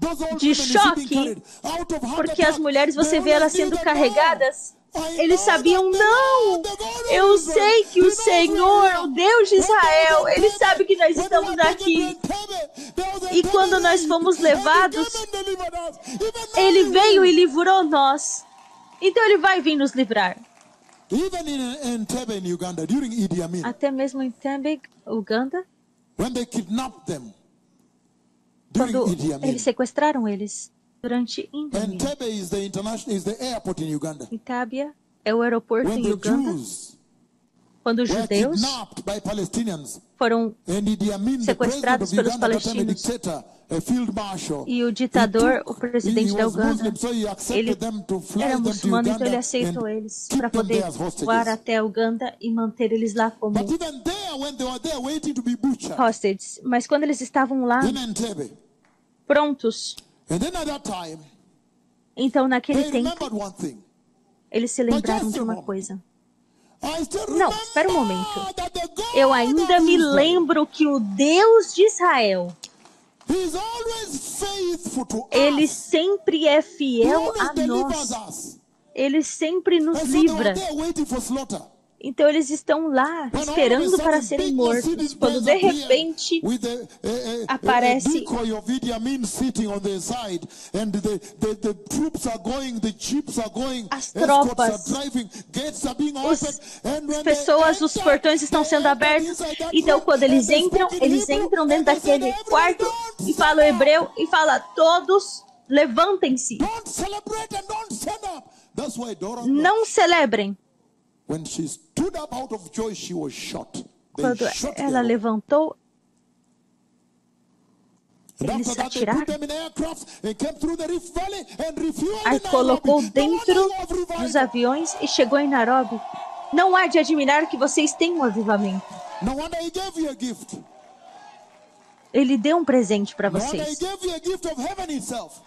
Those old de women you see being choque, carried, out of heart porque as attack, mulheres, você they vê elas always knew sendo that, carregadas, no, I eles know sabiam, that the não, Lord, the God of eu Israel, sei que he o knows we're Senhor, here. o Deus de When they Israel, were in Ele Entebbe, sabe que nós when we estamos were taken to aqui. Entebbe, there was a E quando Entebbe nós raid, fomos and he levados, came and delivered us. Even now Ele he veio will. e livrou nós. Então Ele vai vir nos livrar. Even in Entebbe in Uganda, during Idi Amin, Até mesmo em Tembe, Uganda, when they kidnapped them, during quando Idi Amin, eles sequestraram eles durante Idi Amin. Entebbe is the airport in Uganda. Itábia é o aeroporto When em the Uganda. Jews Quando os were judeus kidnapped by Palestinians, foram and Idi Amin, the sequestrados president of pelos Uganda, that time a palestinos, dictator, a field marshal, e o ditador, o he presidente da was Uganda, Muslim, so he accepted ele them to fly era them to muçulmano, então ele Uganda aceitou and eles keep para them poder there as hostages. voar até Uganda e manter eles lá como But even there, when they were there waiting to be butchered hostages. Mas quando eles estavam lá, in Entebbe, prontos, and then at that time, então naquele they tempo, remembered one thing. eles se But lembraram just de a uma moment. coisa. I still Não, remember espera um momento. that the God Eu ainda of me Israel, lembro que o Deus de Israel, He's always faithful to Ele us. sempre é He fiel always a delivers nós. us. Ele sempre nos And so they were livra. there waiting for slaughter. Então eles estão lá esperando para serem mortos. Quando de repente aparece decoy of Idi Amin sitting on the side, and the troops are going, the jeeps are going, as escorts tropas, are driving, gates are being opened, and as when pessoas, they os enter, portões estão sendo abertos. Então quando eles entram dentro daquele quarto e falam hebreu e falam: todos levantem-se. don't celebrate and don't stand up. That's why Dora, Não celebrem. when she stood up out of joy, she was shot. They Quando shot ela her. levantou, And eles after that, they atiraram. put them in aircrafts and came through the Rift Valley and refueled Aí in colocou Nairobi. dentro No wonder you have dos revival. aviões e chegou em Nairobi. Não há de admirar que vocês tenham um avivamento. No wonder he gave you a gift. Ele deu um presente para No wonder he vocês. gave you a gift of heaven itself.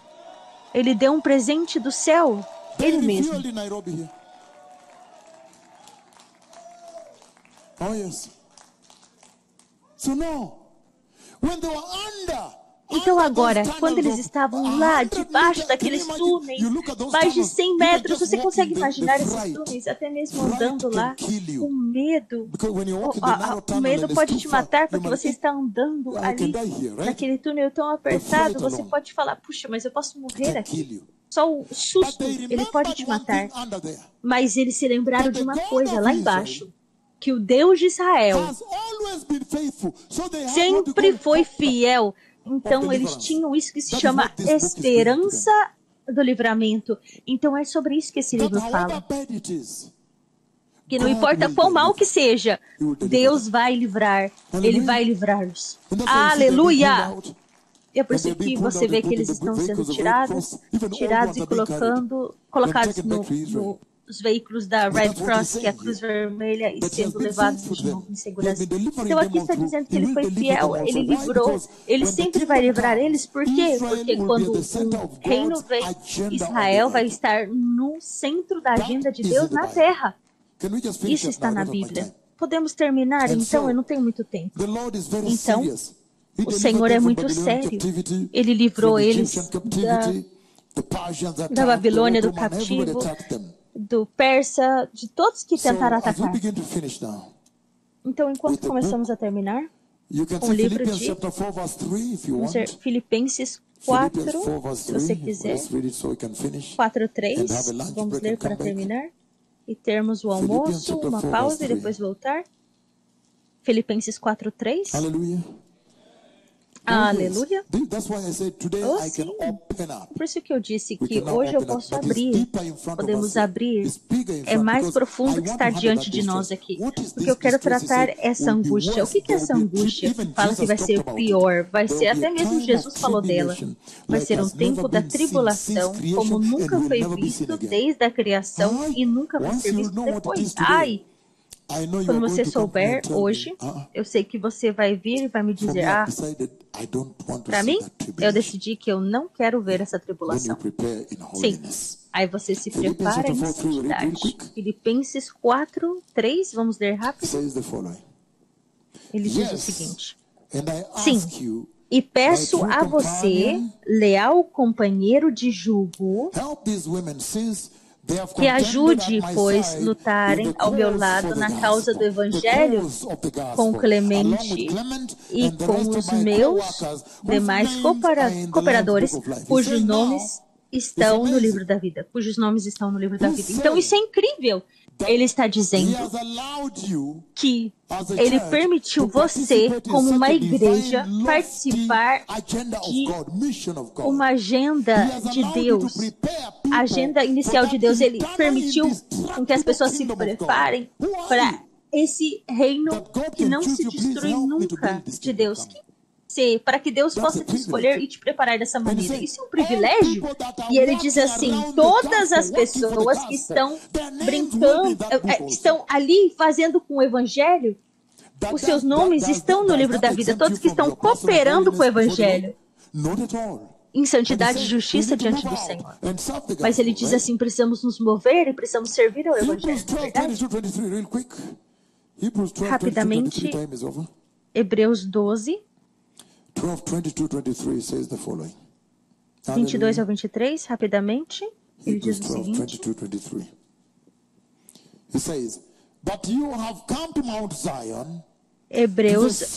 Ele deu um presente do céu, They ele mesmo. refueled in Nairobi here. Oh, yes. So now, when they were Então agora, quando eles estavam lá debaixo daqueles túneis, mais de 100 metros, você consegue imaginar esses túneis, até mesmo andando lá, com medo. O medo pode te matar porque você está andando ali, naquele túnel tão apertado, você pode falar, puxa, mas eu posso morrer aqui. Só o susto, ele pode te matar. Mas eles se lembraram de uma coisa lá embaixo, que o Deus de Israel sempre foi fiel. Então, eles tinham isso que se chama esperança do livramento. Então, é sobre isso que esse livro fala. Que não importa quão mal que seja, Deus vai livrar. Ele vai livrar-nos. Aleluia! É por isso que você vê que eles estão sendo tirados e colocados nos veículos da Red Cross, que é a Cruz Vermelha, e sendo levados de novo em segurança. Então aqui está dizendo que ele foi fiel, ele livrou, ele sempre vai livrar eles. Por quê? Porque quando o reino vem, Israel vai estar no centro da agenda de Deus na terra. Isso está na Bíblia. Podemos terminar? Então, eu não tenho muito tempo. Então, o Senhor é muito sério. Ele livrou eles da Babilônia, do cativo, do persa, de todos que tentaram atacar. Então, enquanto começamos a terminar, o livro de vamos ver, Filipenses 4, se você quiser, 4:3, vamos ler para terminar, e termos o almoço, uma pausa e depois voltar. Filipenses 4:3. Aleluia. Aleluia. Oh, sim. Por isso que eu disse que hoje eu posso abrir. Podemos abrir. É mais profundo que estar diante de nós aqui. Porque eu quero tratar essa angústia. O que é essa angústia? Fala que vai ser pior. Vai ser, até mesmo Jesus falou dela. Vai ser um tempo da tribulação, como nunca foi visto desde a criação e nunca vai ser visto depois. Ai! Quando você souber hoje, eu sei que você vai vir e vai me dizer, para mim, eu decidi que eu não quero ver essa tribulação. Sim. Aí você se prepara em santidade. Filipenses 4:3, vamos ler rápido. Ele diz o seguinte: sim, e peço a você, leal companheiro de jugo, que ajude, pois, lutarem ao meu lado na causa do Evangelho com Clemente e com os meus demais cooperadores, cujos nomes estão no livro da vida. Então, isso é incrível. Ele está dizendo que ele permitiu você, como uma igreja, participar de uma agenda de Deus, a agenda inicial de Deus. Ele permitiu com que as pessoas se preparem para esse reino que não se destrui nunca de Deus. Para que Deus possa te escolher e te preparar dessa maneira. Isso é um privilégio. E ele diz assim, todas as pessoas que estão brincando, estão ali fazendo com o Evangelho, os seus nomes estão no livro da vida. Todos que estão cooperando com o Evangelho, em santidade e justiça diante do Senhor. Mas ele diz assim, precisamos nos mover e precisamos servir ao Evangelho. Rapidamente, Hebreus 12, 22 ao 23, rapidamente, ele diz o seguinte. Hebreus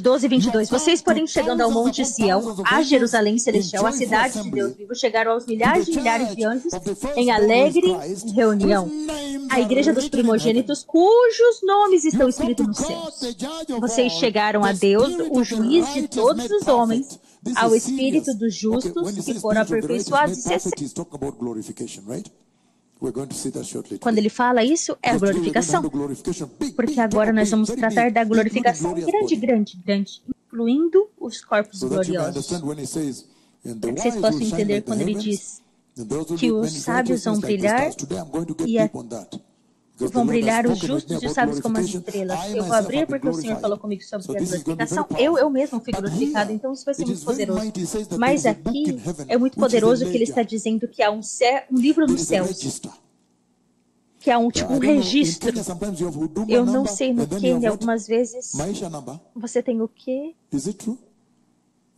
12, 22. Vocês, porém, chegando ao Monte Sião, a Jerusalém Celestial, a cidade de Deus vivo, chegaram aos milhares e milhares de anjos em alegre reunião. A igreja dos primogênitos, cujos nomes estão escritos nos céus. Vocês chegaram a Deus, o juiz de todos os homens, ao Espírito dos justos que foram aperfeiçoados. Quando ele fala isso, é a glorificação. Porque agora nós vamos tratar da glorificação grande, incluindo os corpos gloriosos. Para que vocês possam entender quando ele diz que os sábios vão brilhar e vão brilhar os justos e os sábios como as estrelas. Eu vou abrir porque o Senhor falou comigo sobre a glorificação. Eu mesmo fui glorificado, então isso vai ser muito poderoso. Mas aqui é muito poderoso que ele está dizendo que há um livro nos céus. que é um tipo um registro. In Kenya, sometimes you have Huduma Eu não number, sei no and then you have Quênia, what? algumas vezes Maisha number. você tem o quê? Is it true?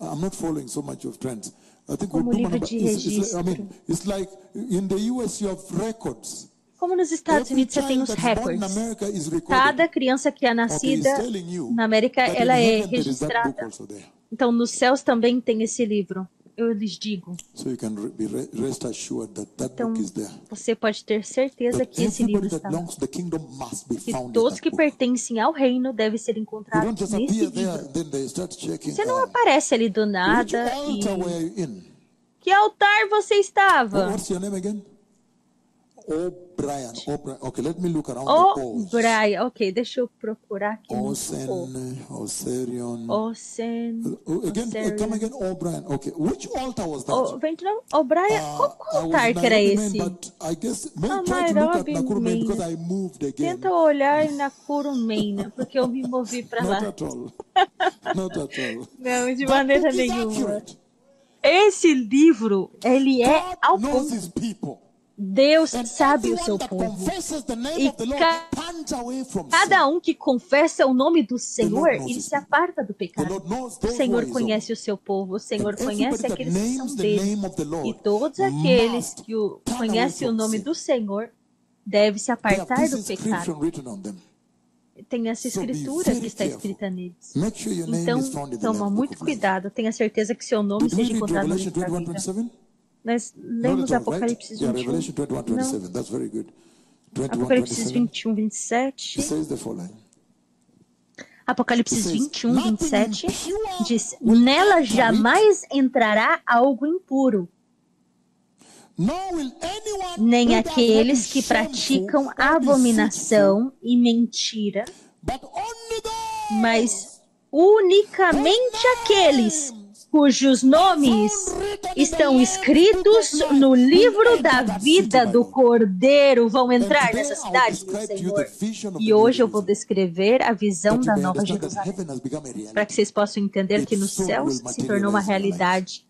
I'm not following so much of trends. I think Como Huduma livro number de is I registro. mean, it's like in the US you have records. Como nos Estados Every Unidos você tem child os that's born in records. America is recorded. Cada criança que é Okay, nascida it's telling you na América, that in ela é heaven there is that book registrada. also there. Então, nos céus também tem esse livro. Eu lhes digo. So you can rest assured that that Então, book is there. você pode ter certeza That que esse livro everybody that está lá. belongs to the kingdom must be Que found in todos that que book. pertencem ao reino devem ser You encontrados don't just nesse appear there, livro. then they start checking. Você não aparece ali do Which nada e... altar were you in? Que altar você estava? What's your name again? O'Brien. O'Brien. Okay, let me look around the Oh, O's. Brian. Ok, deixa eu procurar aqui no Osen, Oserion. Osen. Again, come again, O'Brien. Okay, which altar was that? Oh, vem de novo. Oh, Brian, qual I was altar in que era Nairobi, esse? man, but I guess maybe Ah, try to look at Nairobi, Nakuru man, because man. I moved again. Tenta olhar na Curumena, porque eu me movi para Not lá. at all. Not at all. Não, de That maneira book is nenhuma. accurate. Esse livro, ele é ao God knows ponto. his people. Deus And sabe o everyone seu that povo. confesses the name E of the Lord turns away from sin. cada um que confessa o nome do Senhor, Lord knows ele his se aparta do The pecado. Lord knows O those who Senhor are his own. conhece o seu povo, o Senhor And conhece everybody that aqueles que names são the dele. name of the Lord E todos aqueles must que o turn away conhecem o from nome sin. do Senhor devem se They have apartar this do inscription pecado. written on them. Tem essa So be escritura very que está careful. escrita neles. Make sure your name Então, is found in the toma Lamb's muito Book of Life. cuidado. Tenha certeza que seu nome Did we seja read encontrado no Revelation livro da 21, vida. 27? Nós Not lemos at all, Apocalipse right? Yeah, 21. Revelation 21, Não. 27. That's very good. 21, Apocalipse 27. 21, It 27. says the following. Apocalipse It says, 21, "Nothing 27 impure diz: will Nela enter it, jamais entrará algo impuro, nor will anyone nem who does what aqueles is que shameful praticam or deceitful, abominação e mentira, but only those mas unicamente aqueles cujos nomes estão escritos no livro da vida do Cordeiro vão entrar nessa cidade, meu Senhor. E hoje eu vou descrever a visão that you da may Nova understand that Jerusalém, heaven has become a reality. para que vocês possam entender que nos céus se tornou uma realidade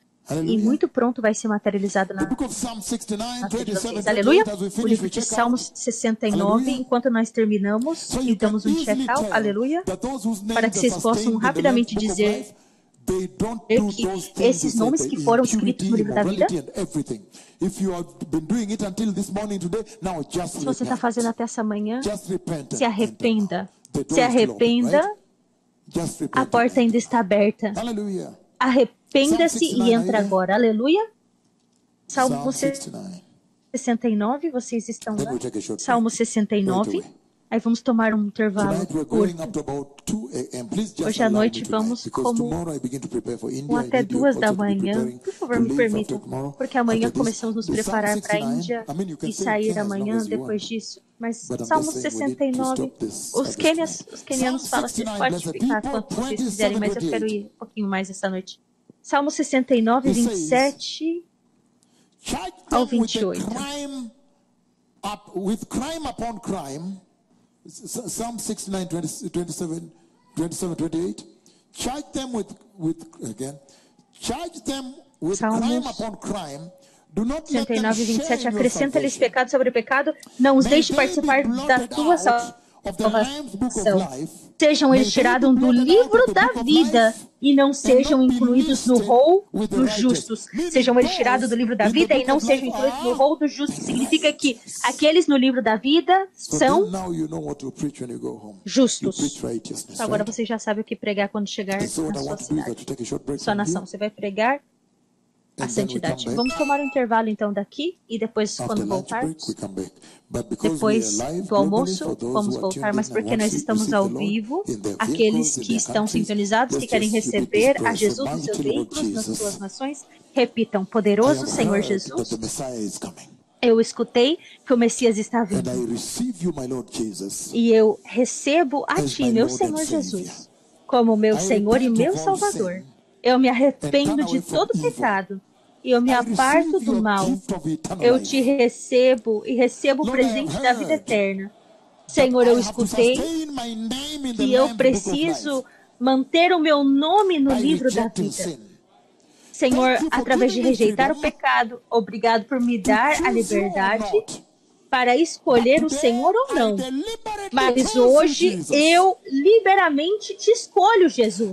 e muito pronto vai ser materializado The na book of Psalm 69, vida de 27, vocês. Aleluia! 28, as we O finish, livro we de check Salmos out. 69, Aleluia. enquanto nós terminamos So e you can damos um easily check-out, tell aleluia, that those whose names para que are vocês possam sustained in the rapidamente Lamb's Book of dizer Life, they don't do que those things esses you nomes said, que the foram escritos impurity, no livro da vida, immorality and everything. If you have been doing it until this morning today, now just se você está repent. fazendo até essa manhã, Just repent se and arrependa. enter. The door Se is still open, arrependa, right? Just repent a and porta ainda enter. está aberta. Hallelujah. Arrependa-se Psalm 69, e entra aí, né? agora, aleluia. Salmo Psalm 69. 69, vocês estão Then lá. we take a short Salmo break. 69. Right away. Aí vamos tomar um intervalo Tonight we're going curto. up to about 2 a.m. Please just Hoje à allow me noite tonight, vamos because como tomorrow I begin to prepare for India. com I até need you 2 da also to be manhã. preparing Por favor, to me leave permitam, after tomorrow. porque amanhã After this, começamos a nos the Psalm preparar para a 69, Índia I mean, you can e stay in sair Kenya as long amanhã as you depois want. disso. Mas But I'm Salmo just saying we need to 69, stop this os service quenianos tonight. falam assim, Psalm pode 69, ficar blessed quanto people, vocês quiserem, mas eu quero 27, ir um pouquinho mais esta noite. Salmo 69, It says, 27 Charge ao them with the 28. with crime upon crime. Psalm 69, 27, 28. Charge them charge them with Salmos crime upon crime. Do not let them 69, share 27, in your acrescenta-lhes salvation. pecado sobre pecado, não os May deixe they participar be da blotted tua out of the Lamb's Book of salvação. Life. Sejam eles May they be tirados do blotted out livro of the da book of vida life e não sejam not be incluídos no listed rol with the dos righteous. justos. Meaning Sejam eles those tirados do livro da in the vida e book não of sejam life incluídos no are rol dos justos. Significa que aqueles no livro da vida So são then now you know what to preach when you go home. You justos. preach righteousness, Então, agora right? você já sabe o que pregar quando chegar And so what na I sua want to do is cidade, to take a short break sua from nação. here. Você vai pregar a And then we santidade. come back. Vamos tomar um intervalo então daqui e depois, After quando lunch break, voltarmos, we come back. But because depois we are live do globally, almoço, for those vamos who are voltar, tuned mas in and porque want nós to estamos receive ao the Lord vivo, in their aqueles vehicles, in que their estão countries, sintonizados, que let's querem just repeat receber this a prayer. Jesus nos So, seus mighty Lord veículos, nas Jesus, suas nações, repitam, I poderoso have Senhor heard that Jesus, the Messiah is coming. eu escutei que o Messias está And vindo. I receive you, my Lord Jesus, E eu recebo a as Ti, my meu Lord and Senhor Savior. Jesus, como meu I Senhor e repent meu of all Salvador. sin Eu me and arrependo turn de away from todo evil. pecado e eu me I aparto receive do your mal. gift of eternal Eu life. te recebo e recebo o Lord, I have presente da vida heard eterna. that Senhor, I eu have to escutei sustain my name in the que eu Lamb's Book of preciso Life. manter o meu nome no I livro da reject vida. sin. Senhor, Thank you for através de giving me rejeitar o freedom pecado, obrigado por me to dar a choose you or liberdade not. para escolher o Senhor ou não. Mas hoje eu liberamente te escolho, Jesus.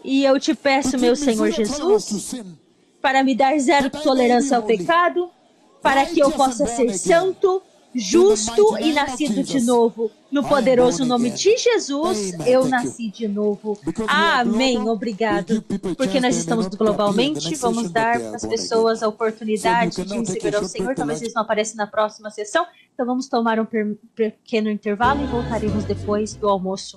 E eu te peço, meu Senhor Jesus, para me dar zero tolerância ao pecado, para que eu possa ser santo, justo e nascido de novo. No poderoso nome de Jesus, eu nasci de novo. Amém. Obrigado. Porque nós estamos globalmente, vamos dar às pessoas a oportunidade de receber ao Senhor. Talvez eles não apareçam na próxima sessão. Então vamos tomar um pequeno intervalo e voltaremos depois do almoço.